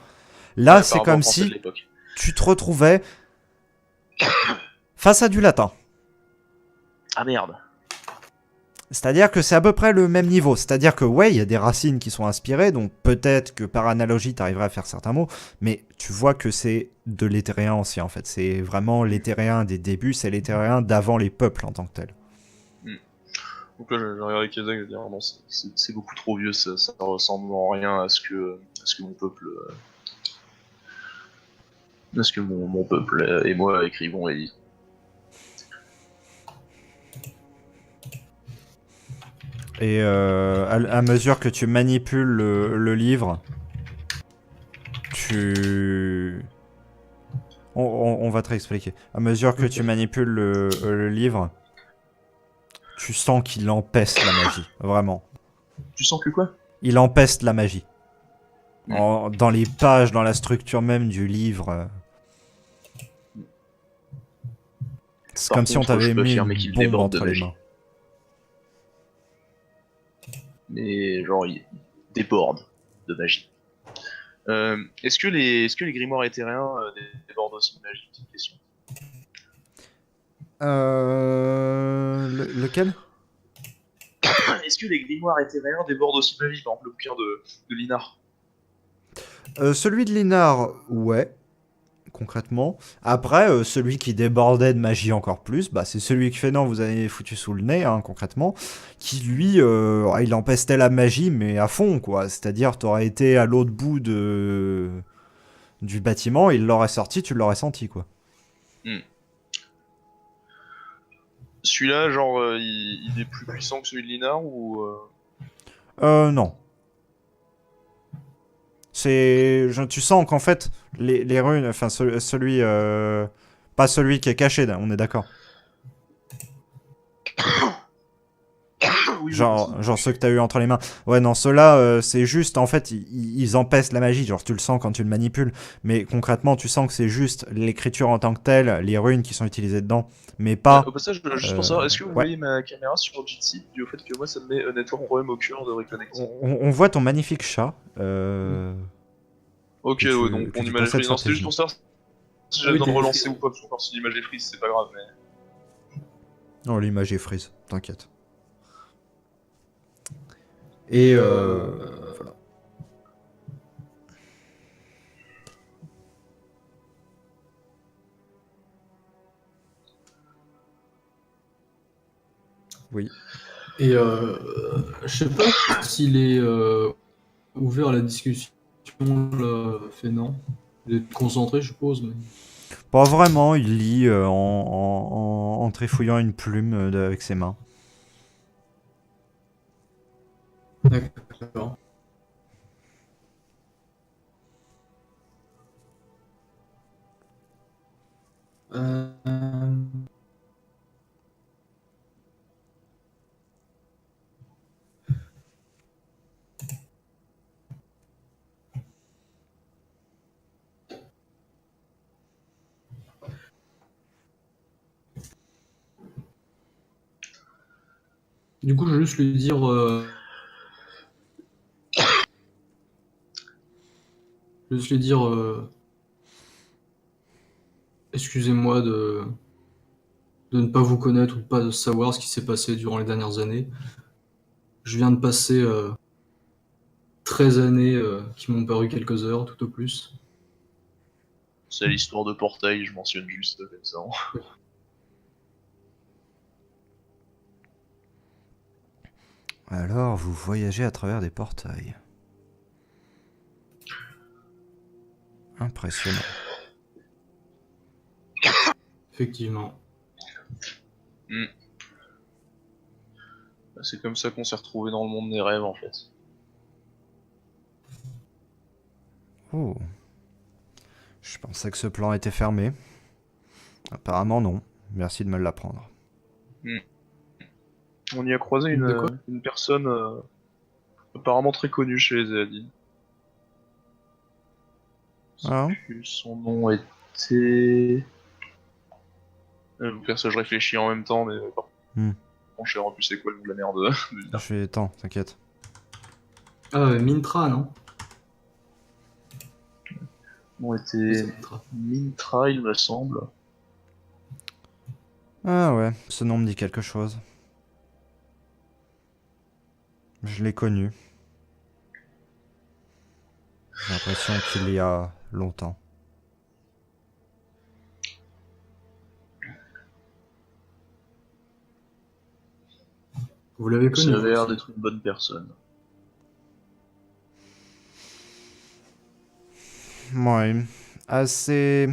Là, Ouais, c'est par rapport au comme français de si l'époque. tu te retrouvais face à du latin. Ah merde. C'est-à-dire que c'est à peu près le même niveau. C'est-à-dire que, ouais, il y a des racines qui sont inspirées, donc peut-être que par analogie, tu arriverais à faire certains mots, mais tu vois que c'est de l'éthérien ancien, en fait. C'est vraiment l'éthérien des débuts, c'est l'éthérien d'avant les peuples en tant que tel. Donc là, j'ai regardé Kazakh, je veux dire, non, c'est beaucoup trop vieux, ça ressemble en rien à ce que mon peuple, à ce que mon peuple et moi écrivons et disons. Et à mesure que tu manipules le livre, tu... on va te réexpliquer. À mesure que tu manipules le livre, tu sens qu'il empeste la magie, vraiment. Tu sens que quoi? Il empeste la magie. Mm. Dans les pages, dans la structure même du livre. C'est Par comme si on contre, je t'avait peux mis affirmer une qu'il bombe déborde de entre les magie. mains. Mais genre, il déborde de magie. Est-ce que les grimoires éthériens débordent aussi de magie? C'est une question. Lequel? que les grimoires éthériens débordent aussi ma vie, par exemple le bouquin de Linar? Celui de Linar, ouais, concrètement. Après, celui qui débordait de magie encore plus, bah, c'est celui que Fénant vous avez foutu sous le nez, hein, concrètement, qui lui, il empestait la magie, mais à fond, quoi. C'est-à-dire, t'aurais été à l'autre bout du bâtiment, il l'aurait sorti, tu l'aurais senti, quoi. Celui-là, genre, il est plus puissant que celui de Linar ou... Non. Tu sens qu'en fait, les runes, enfin, celui, pas celui qui est caché, on est d'accord. Oui, Genre ceux que t'as eu entre les mains. Ouais, non, ceux-là, c'est juste, en fait, ils empêchent la magie. Genre, tu le sens quand tu le manipules. Mais concrètement, tu sens que c'est juste l'écriture en tant que telle, les runes qui sont utilisées dedans. Mais pas. Au passage, juste pour savoir, est-ce que vous Ouais. voyez ma caméra sur Jitsi du fait que moi ça me met network problème au cœur de reconnect? On voit ton magnifique chat. Ok, Que ouais, tu, donc que mon tu image est possèdes freeze. sur Non, tes c'était juste genoux. pour savoir si Ah j'avais oui, besoin de t'es relancer frise. ou pas, parce que encore si l'image est freeze, c'est pas grave, mais... Oh, l'image est frise, t'inquiète. Et Et voilà. Oui. Et je sais pas s'il est ouvert à la discussion, là, Fénant. Il est concentré, je suppose, mais... Pas vraiment, il lit en trifouillant une plume avec ses mains. D'accord. Euh... Du coup, je vais juste lui dire... Je vais juste lui dire... Excusez-moi de ne pas vous connaître ou de pas savoir ce qui s'est passé durant les dernières années. Je viens de passer 13 années qui m'ont paru quelques heures, tout au plus. C'est l'histoire de Portail, je mentionne juste comme ça. Alors, vous voyagez à travers des portails. Impressionnant. Effectivement. C'est comme ça qu'on s'est retrouvé dans le monde des rêves, en fait. Oh. Je pensais que ce plan était fermé. Apparemment non. Merci de me l'apprendre. On y a croisé De quoi une personne apparemment très connue chez les Eladin. Ah. Son nom était... perso, je réfléchis en même temps, mais par contre, je sais plus c'est quoi le nom de la merde de Linar. Je fais temps, t'inquiète. Mintra, non? Son nom Oui, était c'est Mintra. Mintra, il me semble. Ah ouais, ce nom me dit quelque chose. Je l'ai connu. J'ai l'impression qu'il y a longtemps. Vous l'avez Ça connu, a vous l'air aussi. d'être une bonne personne. Ouais, assez...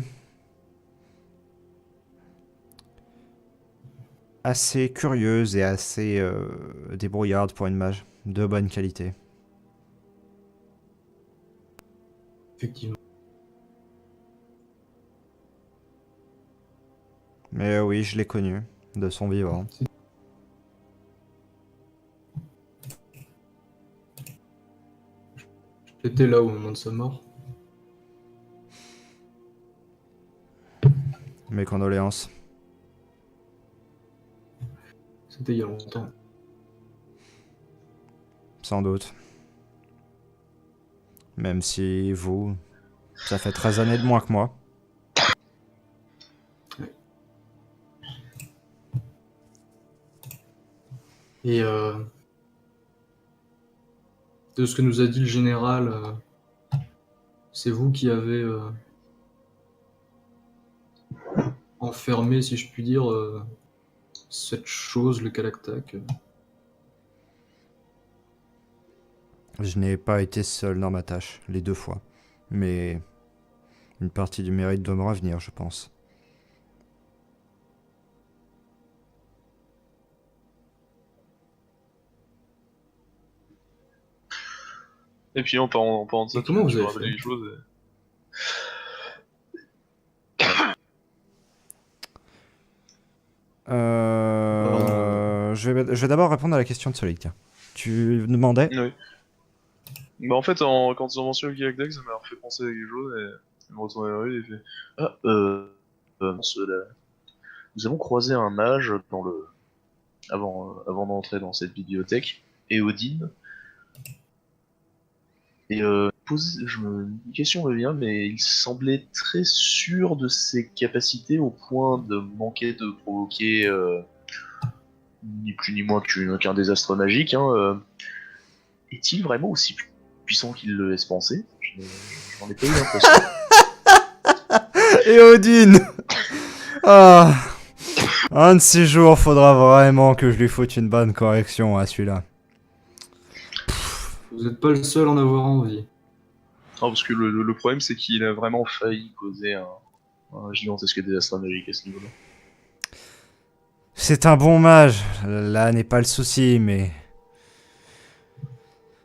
assez curieuse et assez débrouillarde pour une mage. De bonne qualité. Effectivement. Mais oui, je l'ai connu. De son vivant. J'étais là au moment de sa mort. Mes condoléances. C'était il y a longtemps. Sans doute. Même si vous, ça fait 13 années de moins que moi. Et de ce que nous a dit le général, c'est vous qui avez enfermé, si je puis dire, cette chose, le Kalaktak. Je n'ai pas été seul dans ma tâche, les 2 fois. Mais une partie du mérite doit me revenir, je pense. Et puis en parlant de ça, Et comment vous tu me avez rappelles fait quelque chose. Je vais d'abord répondre à la question de Soleil, tiens. Tu me demandais? Oui. Bah en fait, quand ils ont mentionné le Galactic, ça m'a refait penser à quelque chose et il me retourné vers lui et il fait Ah, nous avons croisé un mage avant d'entrer dans cette bibliothèque, Éodine, et une question me vient, mais il semblait très sûr de ses capacités au point de manquer de provoquer ni plus ni moins qu'un désastre magique. Est-il vraiment aussi puissant qu'il le laisse penser? J'en ai pas eu l'impression. Et Odin. Ah. Un de ces jours, faudra vraiment que je lui foute une bonne correction à celui-là. Vous n'êtes pas le seul à en avoir envie. Non, parce que le problème, c'est qu'il a vraiment failli causer un gigantesque désastre magique à ce niveau-là. C'est un bon mage, là n'est pas le souci, mais...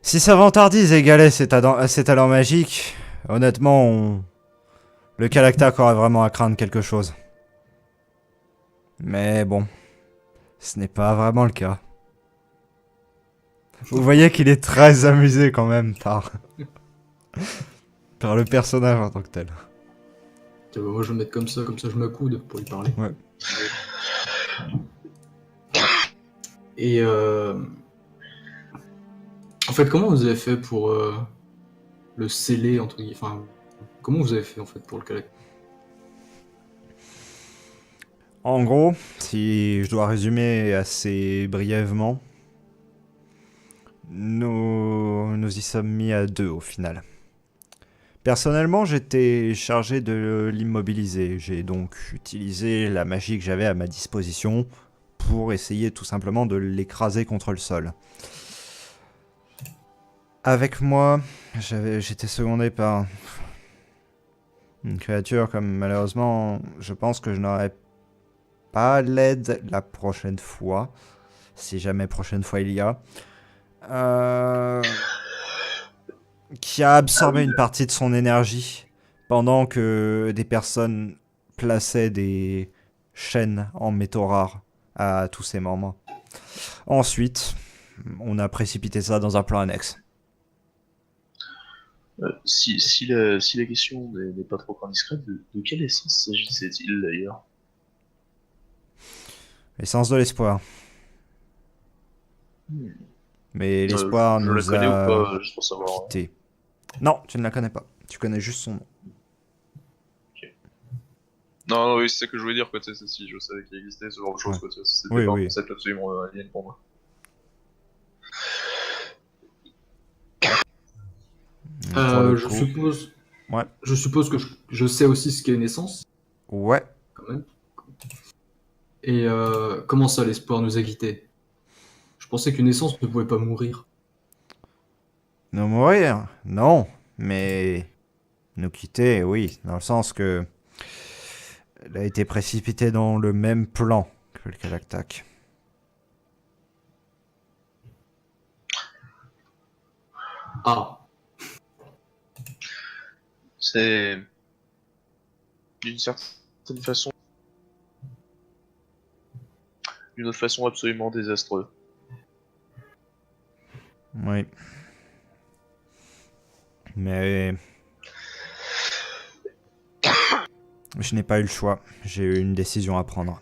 Si sa vantardise égalait ses talents magiques, honnêtement, le Kalaktak aurait vraiment à craindre quelque chose. Mais bon, ce n'est pas vraiment le cas. Vous voyez qu'il est très amusé quand même par le personnage en tant que tel. Tiens, bah, moi je vais me mettre comme ça je m'accoude pour lui parler. Ouais. Et en fait, comment vous avez fait pour le sceller, entre guillemets, enfin, comment vous avez fait en fait pour le Kalaktak? En gros, si je dois résumer assez brièvement, nous y sommes mis à 2 au final. Personnellement, j'étais chargé de l'immobiliser. J'ai donc utilisé la magie que j'avais à ma disposition pour essayer tout simplement de l'écraser contre le sol. Avec moi, j'étais secondé par une créature comme malheureusement, je pense que je n'aurai pas l'aide la prochaine fois, si jamais prochaine fois il y a, qui a absorbé une partie de son énergie pendant que des personnes plaçaient des chaînes en métaux rares à tous ses membres. Ensuite, on a précipité ça dans un plan annexe. Si la question n'est pas trop indiscrète, de quelle essence s'agissait-il d'ailleurs? L'essence de l'espoir. Mais l'espoir je la nous connais ou a pas, juste pour savoir. quittés. Non, tu ne la connais pas. Tu connais juste son nom. Non, oui, c'est ça que je voulais dire, quoi, tu sais, si je savais qu'il existait ce genre de choses, Ouais. quoi, tu sais, c'était Oui, pas un oui. concept absolument alien pour moi. Pour le Je coup- suppose. Ouais. Je suppose que je sais aussi ce qu'est une essence, Ouais. quand même. Et comment ça, l'espoir nous a quittés? Je pensais qu'une essence ne pouvait pas mourir. Nous mourir? Non. Mais nous quitter, oui. Dans le sens que elle a été précipitée dans le même plan que le Kalaktak. Ah, C'est d'une certaine façon, d'une autre façon absolument désastreuse. Oui. Mais je n'ai pas eu le choix. J'ai eu une décision à prendre.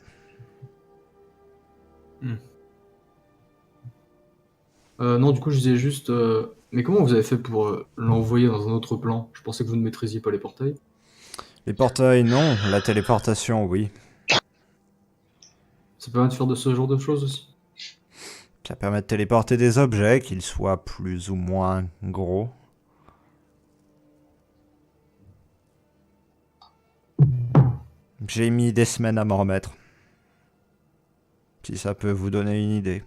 non, du coup, je disais juste. Mais comment vous avez fait pour l'envoyer dans un autre plan? Je pensais que vous ne maîtrisiez pas les portails. Les portails, non. La téléportation, oui. Ça permet de faire de ce genre de choses aussi. Ça permet de téléporter des objets, qu'ils soient plus ou moins gros. J'ai mis des semaines à m'en remettre. Si ça peut vous donner une idée.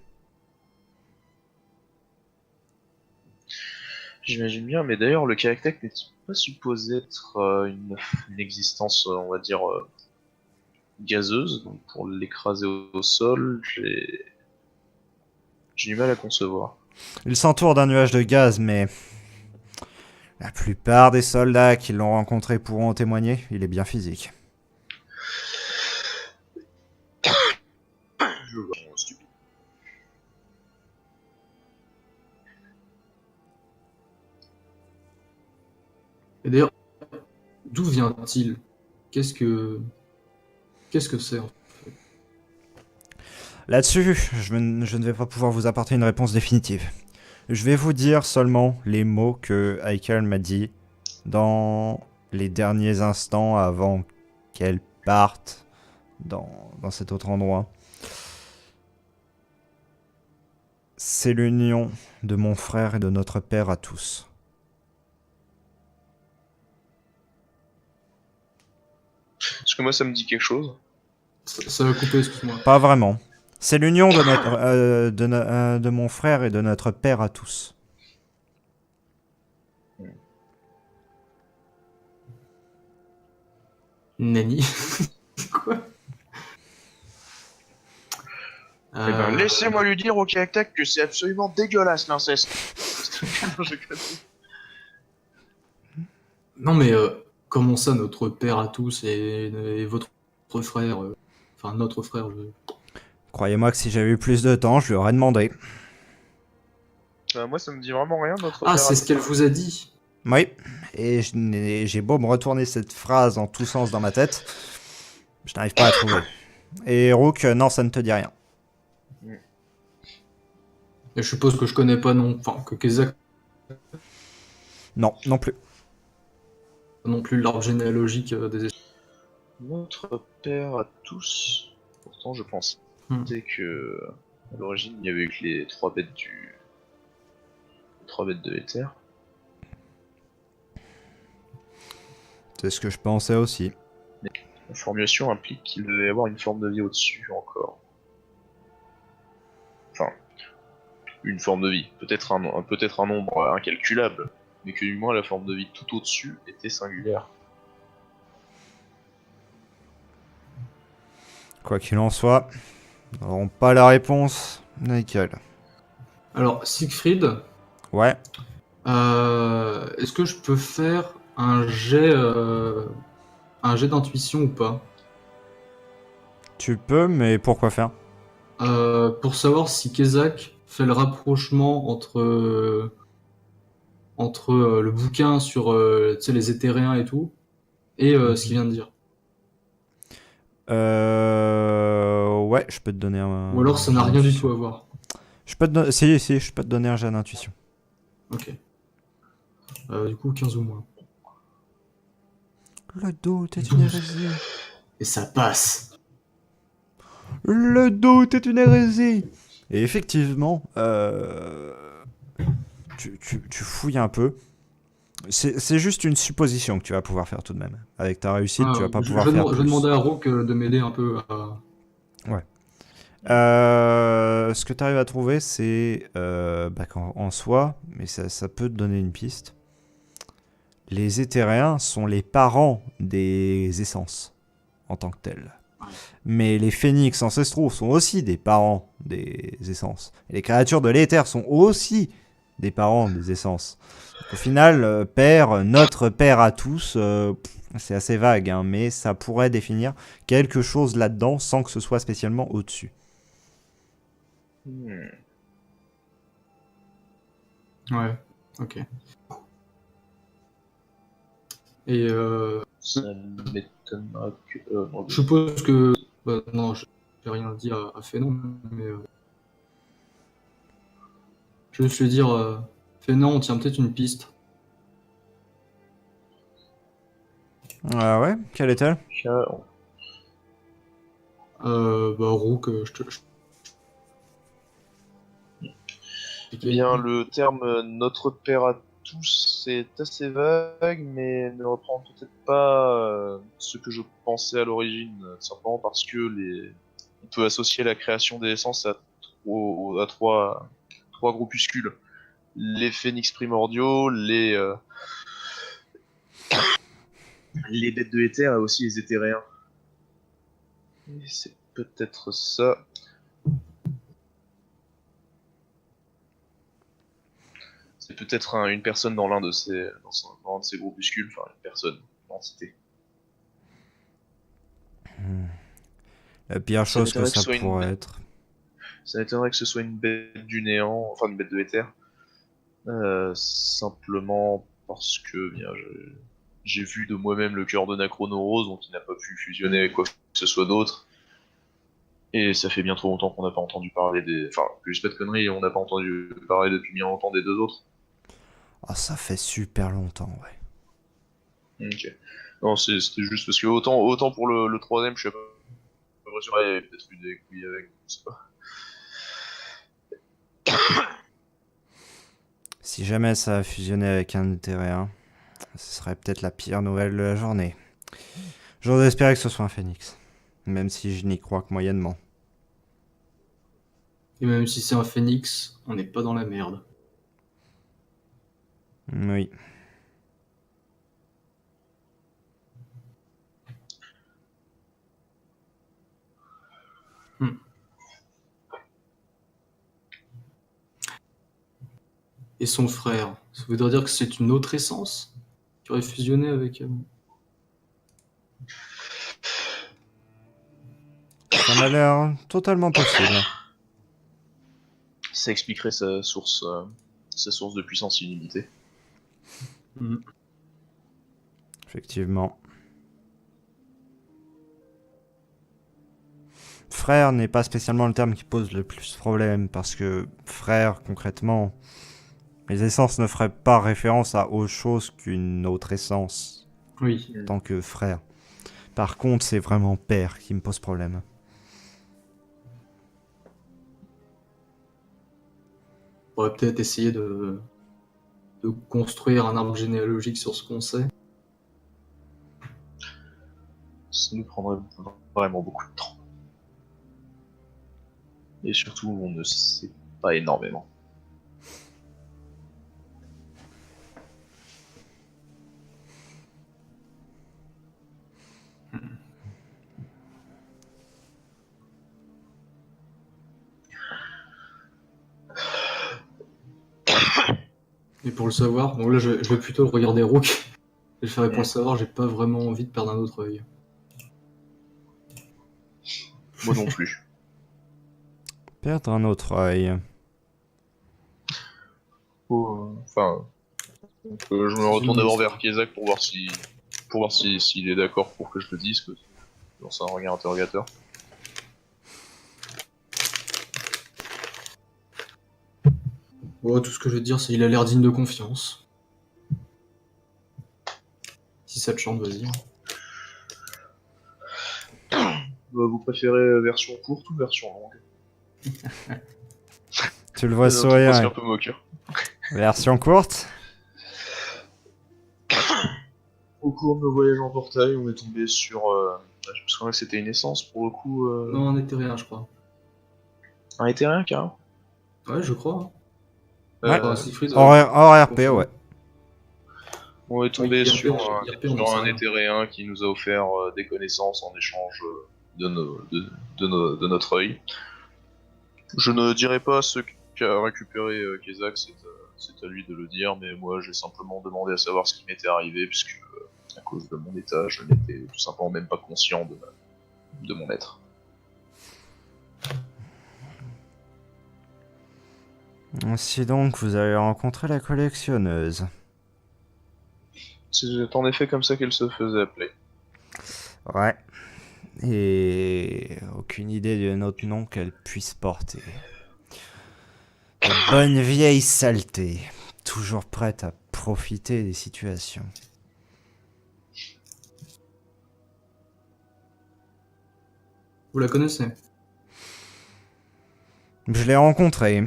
J'imagine bien, mais d'ailleurs, le Karaktek n'est-il pas supposé être une existence, on va dire, gazeuse? Donc pour l'écraser au sol, j'ai du mal à concevoir. Il s'entoure d'un nuage de gaz, mais la plupart des soldats qui l'ont rencontré pourront en témoigner. Il est bien physique. Je vois, stupide. Et d'ailleurs, d'où vient-il? Qu'est-ce que c'est en fait? Là-dessus, je ne vais pas pouvoir vous apporter une réponse définitive. Je vais vous dire seulement les mots que Heikel m'a dit dans les derniers instants avant qu'elle parte dans cet autre endroit. C'est l'union de mon frère et de notre père à tous. Parce que moi, ça me dit quelque chose. Ça va couper, excuse-moi. Pas vraiment. C'est l'union de de mon frère et de notre père à tous. Nani? Quoi? Eh ben, laissez-moi lui dire au Karaktek que c'est absolument dégueulasse l'inceste. Non, je déconne. Non mais comment ça notre père à tous et votre frère, enfin notre frère, Croyez-moi que si j'avais eu plus de temps, je lui aurais demandé. Moi, ça me dit vraiment rien, notre Ah, père c'est à ce qu'elle vous a dit. Oui, et j'ai beau me retourner cette phrase en tous sens dans ma tête, je n'arrive pas à trouver. Et Rook, non, ça ne te dit rien. Et je suppose que je connais pas enfin que Kezak Non, non plus. non plus l'arbre généalogique des Notre père à tous. Pourtant, je pensais que à l'origine, il y avait eu que les 3 bêtes les 3 bêtes de l'éther. C'est ce que je pensais aussi. La formulation implique qu'il devait y avoir une forme de vie au-dessus encore. Enfin, une forme de vie. Peut-être un nombre incalculable, mais que du moins la forme de vie tout au-dessus était singulière. Quoi qu'il en soit, nous n'aurons pas la réponse. Nickel. Alors Siegfried, Ouais, est-ce que je peux faire un jet d'intuition ou pas? tu peux, mais pourquoi faire? Pour savoir si Kezak fait le rapprochement entre le bouquin sur tu sais, les éthériens et tout, et ce qu'il vient de dire. Ouais, je peux te donner un... Ou alors ça n'a rien du tout à voir. Je peux te donner... Si, je peux te donner un jet d'intuition. Ok. Du coup, 15 ou moins. Le doute est une hérésie. Et ça passe. Le doute est une hérésie. Et effectivement, tu fouilles un peu. C'est juste une supposition que tu vas pouvoir faire tout de même. Avec ta réussite, tu vas pas pouvoir faire Je vais plus. demander à Rook de m'aider un peu à... Ce que tu arrives à trouver, c'est en soi, mais ça peut te donner une piste. Les éthériens sont les parents des essences en tant que tels. Mais les phénix ancestraux sont aussi des parents des essences. Et les créatures de l'éther sont aussi des parents des essences. Donc, au final, notre père à tous, c'est assez vague, hein, mais ça pourrait définir quelque chose là-dedans sans que ce soit spécialement au-dessus. Ouais, ok. Et Ça m'étonnerait que... je suppose que... Bah, non, j'ai rien dit à Fénon, mais... je vais juste lui dire... Fénon, on tient peut-être une piste. Ah ouais, quelle est-elle? Rook, expliquer. Bien, le terme notre père à tous c'est assez vague, mais ne reprend peut-être pas ce que je pensais à l'origine, simplement parce que on peut associer la création des essences à trois groupuscules. Les phénix primordiaux, les bêtes de l'éther et aussi les éthéréens. Et c'est peut-être ça. C'est peut-être une personne dans l'un de dans l'un de ces groupuscules, enfin une personne, une entité. La pire Ça chose que m'étonnerait ça pourrait être. Ça m'étonnerait que ce soit une bête du néant, enfin une bête de l'éther, simplement parce que bien, j'ai vu de moi-même le cœur de Necronorose, donc il n'a pas pu fusionner avec quoi que ce soit d'autre. Et ça fait bien trop longtemps qu'on n'a pas entendu parler des. Enfin, que je dis pas de conneries, on n'a pas entendu parler depuis bien longtemps des deux autres. Ah, ça fait super longtemps, ouais. Ok. Non, c'était juste parce que autant pour le troisième, je sais pas sûr, il y avait peut-être eu des couilles avec, je sais pas. Si jamais ça a fusionné avec un éthérien, ce serait peut-être la pire nouvelle de la journée. J'ose espérer que ce soit un phénix. Même si je n'y crois que moyennement. Et même si c'est un phénix, on n'est pas dans la merde. Oui. Hmm. Et son frère, ça voudrait dire que c'est une autre essence qui aurait fusionné avec... Ça m'a l'air totalement possible. Ça expliquerait sa source de puissance illimitée. Hmm. Effectivement. Frère n'est pas spécialement le terme qui pose le plus problème, parce que frère, concrètement, les essences ne feraient pas référence à autre chose qu'une autre essence, Oui. en tant que frère. Par contre, c'est vraiment père qui me pose problème. On pourrait peut-être essayer de construire un arbre généalogique sur ce qu'on sait. Ça nous prendrait vraiment beaucoup de temps. Et surtout, on ne sait pas énormément. Et pour le savoir, donc là je vais plutôt le regarder Rook. Je vais faire, et pour le savoir, j'ai pas vraiment envie de perdre un autre œil. Moi non plus. Perdre un autre œil. Enfin, je me retourne d'abord vers Kezak pour voir s'il est d'accord pour que je le dise, que c'est un regard interrogateur. Bon, tout ce que je veux te dire, c'est qu'il a l'air digne de confiance. Si ça te chante, vas-y. Vous préférez version courte ou version longue? Tu le vois C'est sourire. un peu moqueur. Version courte. Au cours de nos voyages en portail, on est tombé sur. Je me souviens que c'était une essence pour le coup. Non, on était rien, je crois. Un éthérien, carrément. Ouais, je crois. Ouais. Enfin, Siegfried, Hors RP, ouais. On est tombé IRP, sur IRP, on en sait un rien. éthérien qui nous a offert des connaissances en échange de notre œil. Je ne dirai pas ce qu'a récupéré Kezak, c'est à lui de le dire, mais moi j'ai simplement demandé à savoir ce qui m'était arrivé, puisque à cause de mon état, je n'étais tout simplement même pas conscient de mon être. Ainsi donc, vous avez rencontré la collectionneuse. C'est en effet comme ça qu'elle se faisait appeler. Ouais. Et aucune idée d'un autre nom qu'elle puisse porter. La bonne vieille saleté, toujours prête à profiter des situations. Vous la connaissez? Je l'ai rencontrée.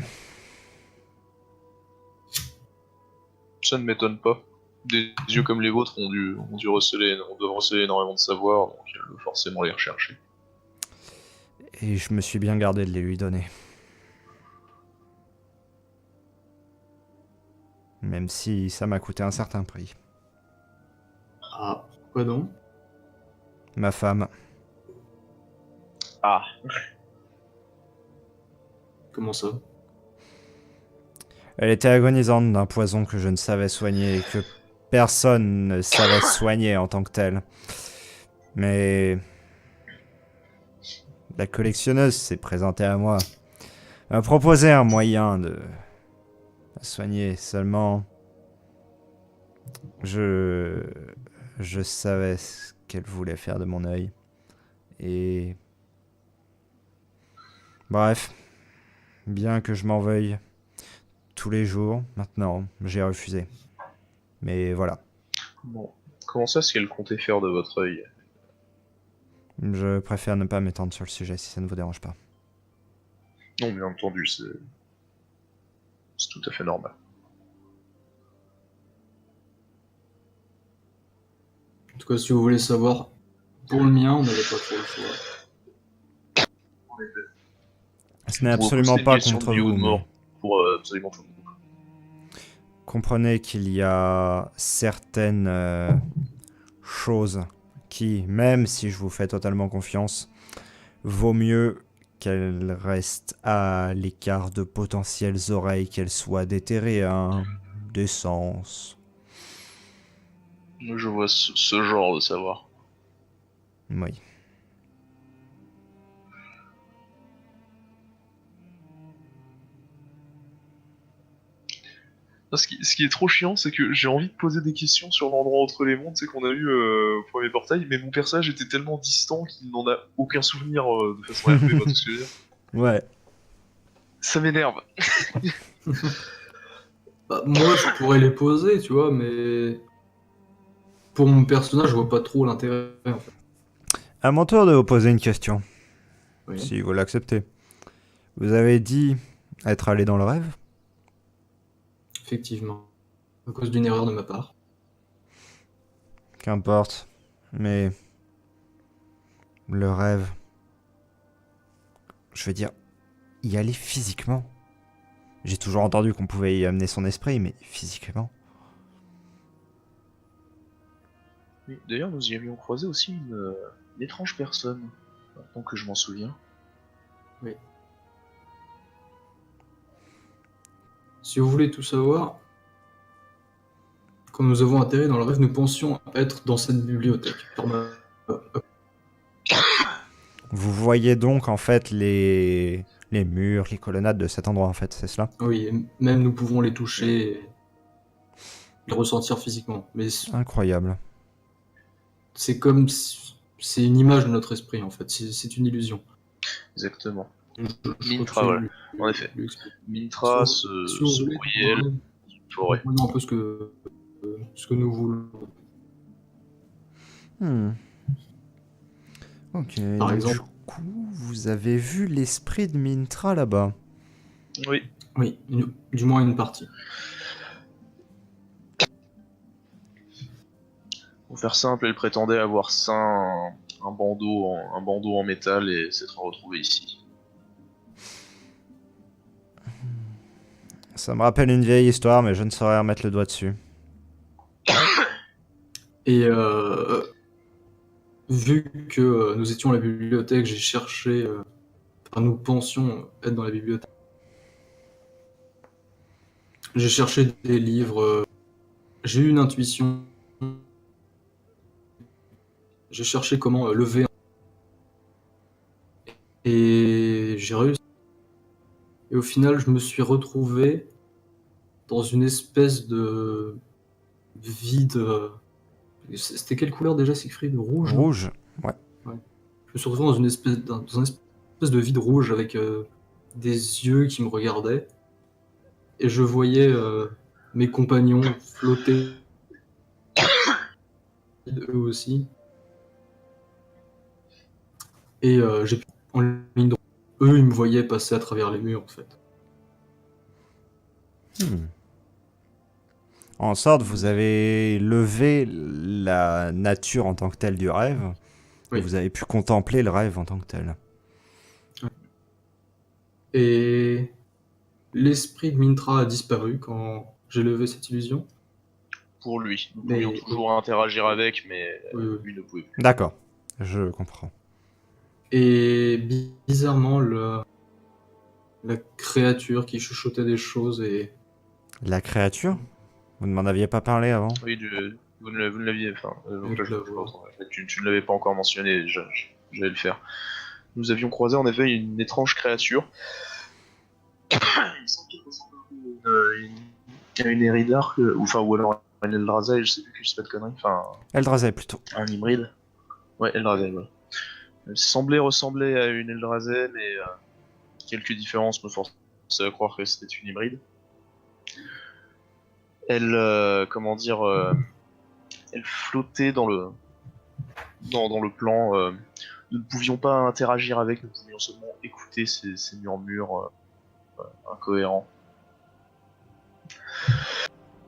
Ça ne m'étonne pas. Des yeux comme les vôtres doivent receler énormément de savoir, donc il faut forcément les rechercher. Et je me suis bien gardé de les lui donner. Même si ça m'a coûté un certain prix. Ah, pourquoi donc? Ma femme. Ah, Comment ça? Elle était agonisante d'un poison que je ne savais soigner et que personne ne savait soigner en tant que tel. Mais la collectionneuse s'est présentée à moi, m'a proposé un moyen de la soigner. Seulement, je savais ce qu'elle voulait faire de mon œil. Et bref, bien que je m'en veuille tous les jours, maintenant, j'ai refusé. Mais voilà, bon. Comment ça, ce qu'elle comptait faire de votre œil? je préfère ne pas m'étendre sur le sujet si ça ne vous dérange pas. Non, bien entendu, c'est tout à fait normal. En tout cas, si vous voulez savoir, pour le mien, on n'avait pas trop le choix. Ce n'est Pour absolument poser une pas question contre de vie ou vous, de mort mais pour absolument tout le monde. comprenez qu'il y a certaines choses qui, même si je vous fais totalement confiance, vaut mieux qu'elles restent à l'écart de potentielles oreilles, qu'elles soient déterrées, hein, d'essence. Je vois ce genre de savoir. Oui. Ce qui est trop chiant, c'est que j'ai envie de poser des questions sur l'endroit entre les mondes, qu'on a eu au premier portail, mais mon personnage était tellement distant qu'il n'en a aucun souvenir de façon RP, pas tout ce que je veux dire. Ouais. Ça m'énerve. Bah, moi, je pourrais les poser, tu vois, mais pour mon personnage, je vois pas trop l'intérêt, en fait. À mon tour de vous poser une question, Oui. si vous l'acceptez. Vous avez dit être allé dans le rêve? Effectivement. À cause d'une erreur de ma part. Qu'importe. Mais le rêve, je veux dire, y aller physiquement. J'ai toujours entendu qu'on pouvait y amener son esprit, mais physiquement. Oui, d'ailleurs, nous y avions croisé aussi une étrange personne, maintenant que je m'en souviens. Oui. Si vous voulez tout savoir, quand nous avons atterri dans le rêve, nous pensions être dans cette bibliothèque. Vous voyez donc en fait les murs, les colonnades de cet endroit en fait, c'est cela? Oui, et même nous pouvons les toucher et les ressentir physiquement. Mais Incroyable. c'est comme c'est une image de notre esprit en fait. C'est une illusion. Exactement. Je Mintra, continue voilà. En effet. lui expliquer. Mintra, Si ce vous voulez, courriel, forêt. comprenons un peu ce que nous voulons. Ok, Par donc exemple. du coup, vous avez vu l'esprit de Mintra là-bas. Oui. Oui, du moins une partie. Pour faire simple, elle prétendait avoir ceint un bandeau en métal et s'être retrouvée ici. Ça me rappelle une vieille histoire, mais je ne saurais remettre le doigt dessus. Et vu que nous étions à la bibliothèque, j'ai cherché, enfin nous pensions être dans la bibliothèque. J'ai cherché des livres, j'ai eu une intuition. J'ai cherché comment lever et j'ai réussi. Et au final, je me suis retrouvé dans une espèce de vide. C'était quelle couleur déjà, Siegfried? Rouge, non? Rouge? Ouais. Je me suis retrouvé dans une espèce, dans un espèce de vide rouge avec des yeux qui me regardaient. Et je voyais mes compagnons flotter, eux aussi. Et j'ai pu en ligne droite. Eux, ils me voyaient passer à travers les murs, en fait. En sorte, vous avez levé la nature en tant que telle du rêve, Oui. et vous avez pu contempler le rêve en tant que tel. Et l'esprit de Mintra a disparu quand j'ai levé cette illusion. Pour lui. Nous Mais- pouvions toujours interagir avec, mais Oui. lui ne pouvait plus. D'accord, je comprends. Et bizarrement, la créature qui chuchotait des choses et La créature? Vous ne m'en aviez pas parlé avant? Oui, vous ne l'aviez, enfin, donc là, Je la vois. tu ne l'avais pas encore mentionné, j'allais le faire. Nous avions croisé en effet une étrange créature. Il me semble qu'il ressemble un peu à une Eridar, ou alors un Eldrazi, je sais plus que je dis pas de conneries, enfin, Eldrazi plutôt. un hybride. Ouais, Eldrazi, ouais. Elle semblait ressembler à une Eldrazi, mais quelques différences me forçaient à croire que c'était une hybride. Elle, elle flottait dans le plan. Nous ne pouvions pas interagir avec, nous pouvions seulement écouter ces murmures incohérents.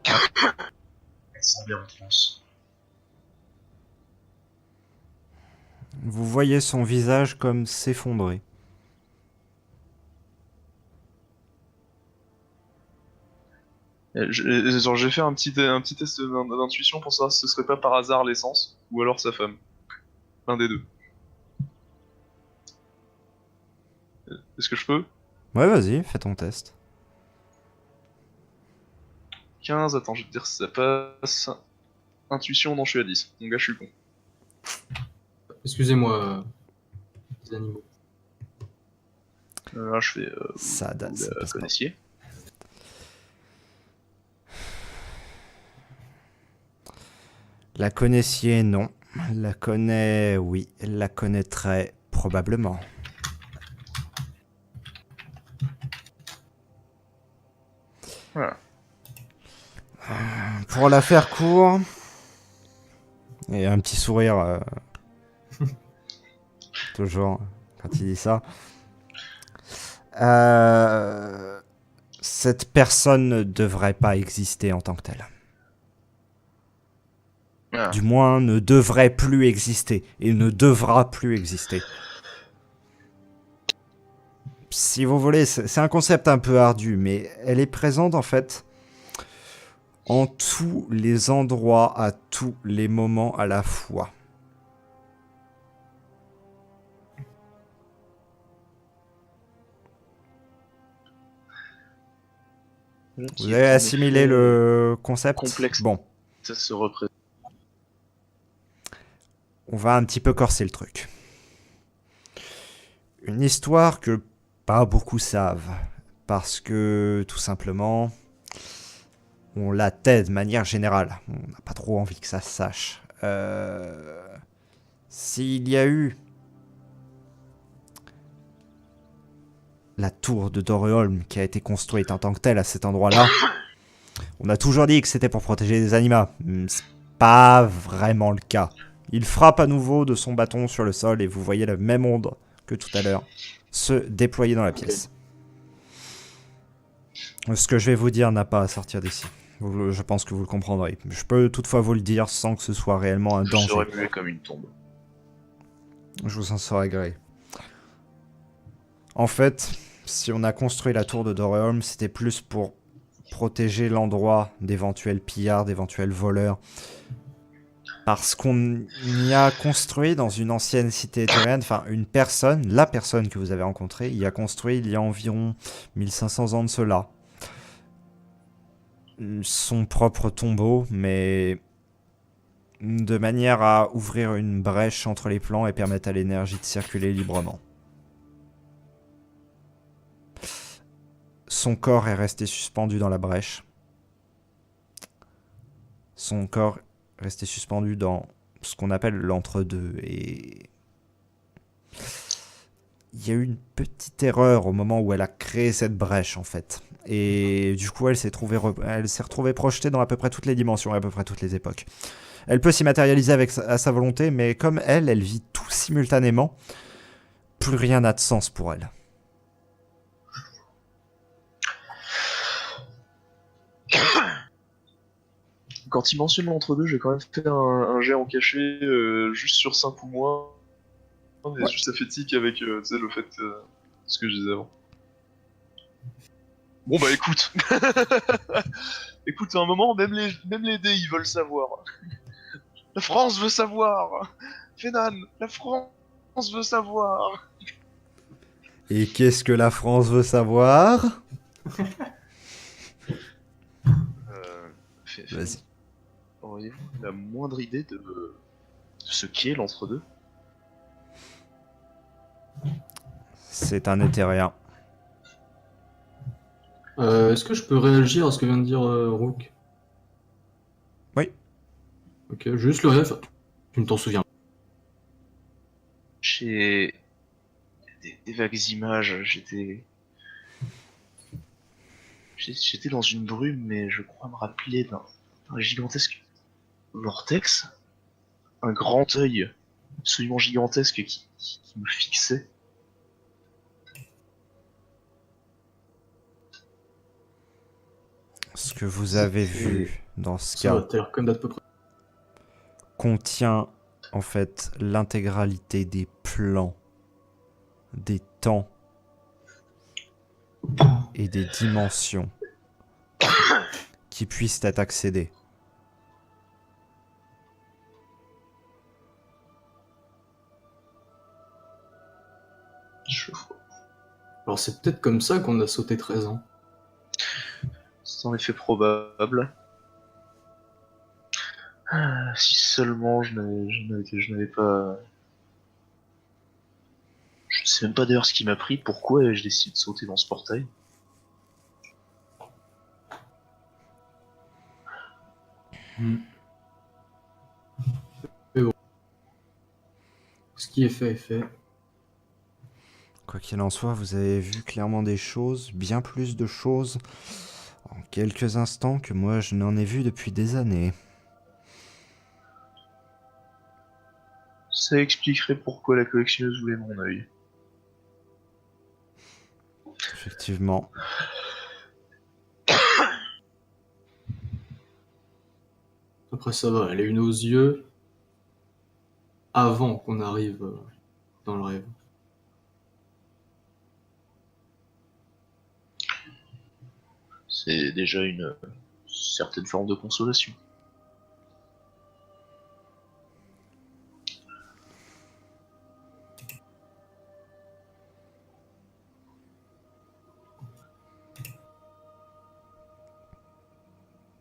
Elle semblait en transe. Vous voyez son visage comme s'effondrer. J'ai fait un petit test d'intuition pour savoir si ce serait pas par hasard l'essence, ou alors sa femme. L'un des deux. Est-ce que je peux? Ouais, vas-y, fais ton test. 15, attends, je vais te dire si ça passe. Intuition, non, je suis à 10. Mon gars, je suis con. excusez-moi, les animaux. Là, je fais. Ça date, vous ça la passe pas. connaissiez? La connaissiez, non. La connaît, oui. La connaîtrait probablement. Voilà. Pour la faire court, et un petit sourire, toujours, quand il dit ça. Cette personne ne devrait pas exister en tant que telle. Ah. Du moins, ne devrait plus exister, et ne devra plus exister. Si vous voulez, c'est un concept un peu ardu, mais elle est présente en fait en tous les endroits, à tous les moments à la fois. Vous avez assimilé le concept? complexe. Bon, Ça se représente. on va un petit peu corser le truc. Une histoire que pas beaucoup savent, parce que tout simplement, on la tait de manière générale. On n'a pas trop envie que ça se sache. S'il y a eu la tour de Doreholm qui a été construite en tant que telle à cet endroit-là, on a toujours dit que c'était pour protéger les animaux. C'est pas vraiment le cas. Il frappe à nouveau de son bâton sur le sol et vous voyez la même onde que tout à l'heure se déployer dans la pièce. Ce que je vais vous dire n'a pas à sortir d'ici. Je pense que vous le comprendrez. Je peux toutefois vous le dire sans que ce soit réellement un Je danger. serais muet comme une tombe. Je vous en serai gré. En fait, si on a construit la tour de Doreholm, c'était plus pour protéger l'endroit d'éventuels pillards, d'éventuels voleurs. Parce qu'on y a construit dans une ancienne cité éthérienne, enfin une personne, la personne que vous avez rencontrée, y a construit il y a environ 1500 ans de cela. Son propre tombeau, mais de manière à ouvrir une brèche entre les plans et permettre à l'énergie de circuler librement. Son corps est resté suspendu dans la brèche. Son corps est resté suspendu dans ce qu'on appelle l'entre-deux. Et il y a eu une petite erreur au moment où elle a créé cette brèche, en fait. Et du coup, elle s'est retrouvée projetée dans à peu près toutes les dimensions et à peu près toutes les époques. Elle peut s'y matérialiser à sa volonté, mais comme elle vit tout simultanément, plus rien n'a de sens pour elle. Quand il mentionne l'entre-deux, j'ai quand même fait un jet en cachet juste sur 5 ou moins. Mais Ouais. juste ça fait tic avec tu sais, le fait. Ce que je disais avant. Bon bah écoute. Écoute, à un moment, même les dés ils veulent savoir. La France veut savoir. Fénan, la France veut savoir. Et qu'est-ce que la France veut savoir? Fénan, Vas-y. auriez-vous la moindre idée de ce qu'est l'entre-deux? C'est un éthérien. Est-ce que je peux réagir à ce que vient de dire Rook? Oui. Ok, juste le rêve. Tu ne t'en souviens. J'ai des vagues images, j'étais dans une brume, mais je crois me rappeler d'un gigantesque vortex, un grand œil absolument gigantesque qui me fixait. Ce que vous avez Et vu dans ce ça va, cas t'as l'air comme d'à peu près. contient en fait l'intégralité des plans, des temps et des dimensions qui puissent être accédées. Je- Alors c'est peut-être comme ça qu'on a sauté 13 ans. C'est en effet probable. Si seulement je n'avais pas. Je sais même pas d'ailleurs ce qui m'a pris, pourquoi ai-je décidé de sauter dans ce portail. Mais bon, ce qui est fait est fait. Quoi qu'il en soit, vous avez vu clairement des choses, bien plus de choses, en quelques instants que moi je n'en ai vu depuis des années. Ça expliquerait pourquoi la collectionneuse voulait mon œil. Effectivement. Après ça va, elle a eu nos yeux avant qu'on arrive dans le rêve. C'est déjà une certaine forme de consolation.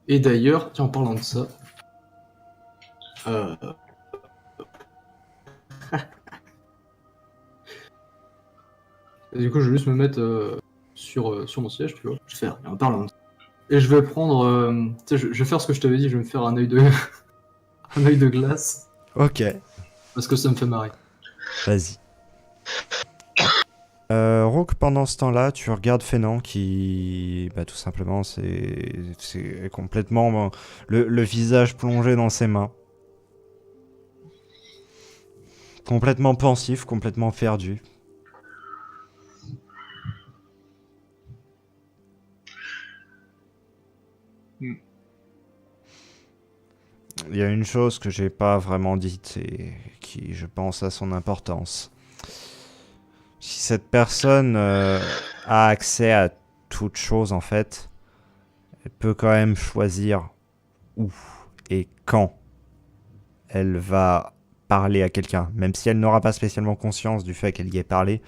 Et d'ailleurs, tiens, en parlant de ça, euh, du coup, je vais juste me mettre sur mon siège, tu vois. Je vais faire, en parlant de ça. Et je vais prendre, tu sais, je vais faire ce que je t'avais dit, je vais me faire un œil de, un œil de glace, Ok, parce que ça me fait marrer. vas-y. Rook, pendant ce temps-là, tu regardes Fénan qui, bah, tout simplement, c'est complètement le visage plongé dans ses mains. Complètement pensif, complètement perdu. Hmm. Il y a une chose que j'ai pas vraiment dite et qui, je pense, a son importance. Si cette personne a accès à toute chose, en fait, elle peut quand même choisir où et quand elle va parler à quelqu'un, même si elle n'aura pas spécialement conscience du fait qu'elle y ait parlé.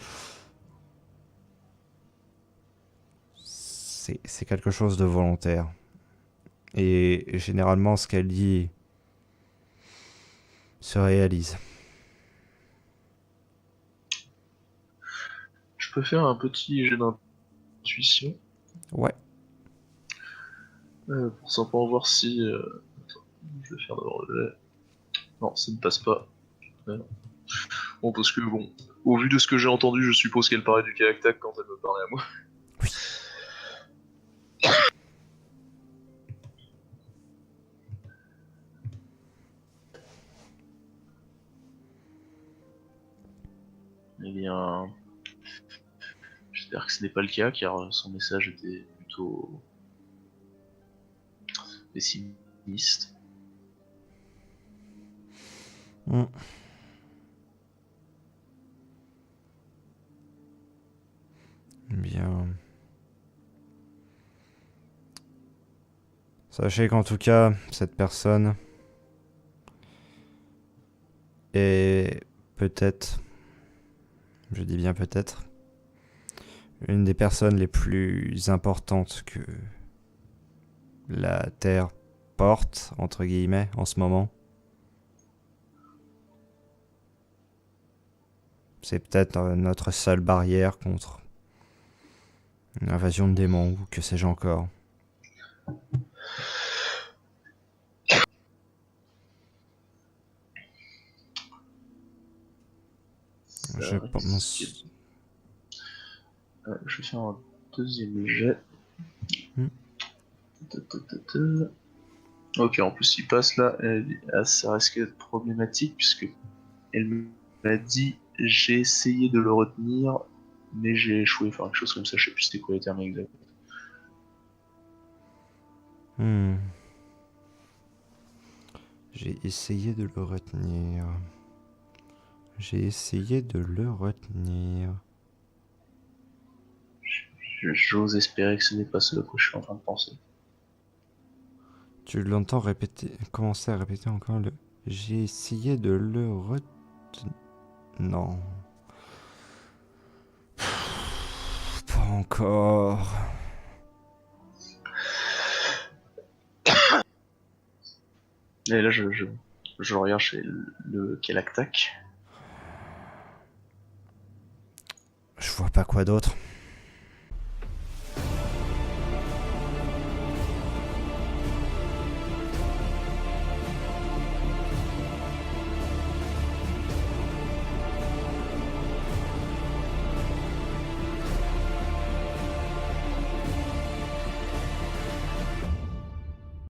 C'est quelque chose de volontaire. Et généralement, ce qu'elle dit se réalise. Je peux faire un petit jet d'intuition Ouais. pour simplement voir si. Attends, je vais faire d'abord le jet. Non, ça ne passe pas. Non. Bon, parce que bon, au vu de ce que j'ai entendu, je suppose qu'elle parlait du Kayak quand elle me parlait à moi. Oui. Eh bien, j'espère que ce n'est pas le cas, car son message était plutôt pessimiste. liste. Hmm. Bien. Sachez qu'en tout cas, cette personne est peut-être, je dis bien peut-être, une des personnes les plus importantes que la Terre porte, entre guillemets, en ce moment. C'est peut-être notre seule barrière contre une invasion de démons ou que sais-je encore. Je pense... Je vais faire un deuxième jet. Hmm. Ok, en plus il passe là, ça risque d'être problématique puisque elle m'a dit j'ai essayé de le retenir, mais j'ai échoué, enfin quelque chose comme ça, je sais plus c'était quoi les termes exacts. Hmm. J'ai essayé de le retenir. J'ai essayé de le retenir. J'ose espérer que ce n'est pas ce à quoi je suis en train de penser. Tu l'entends répéter, commencer à répéter encore le... J'ai essayé de le retenir... Non. Pas encore. Et là je regarde chez le Kelaktak. Je vois pas quoi d'autre.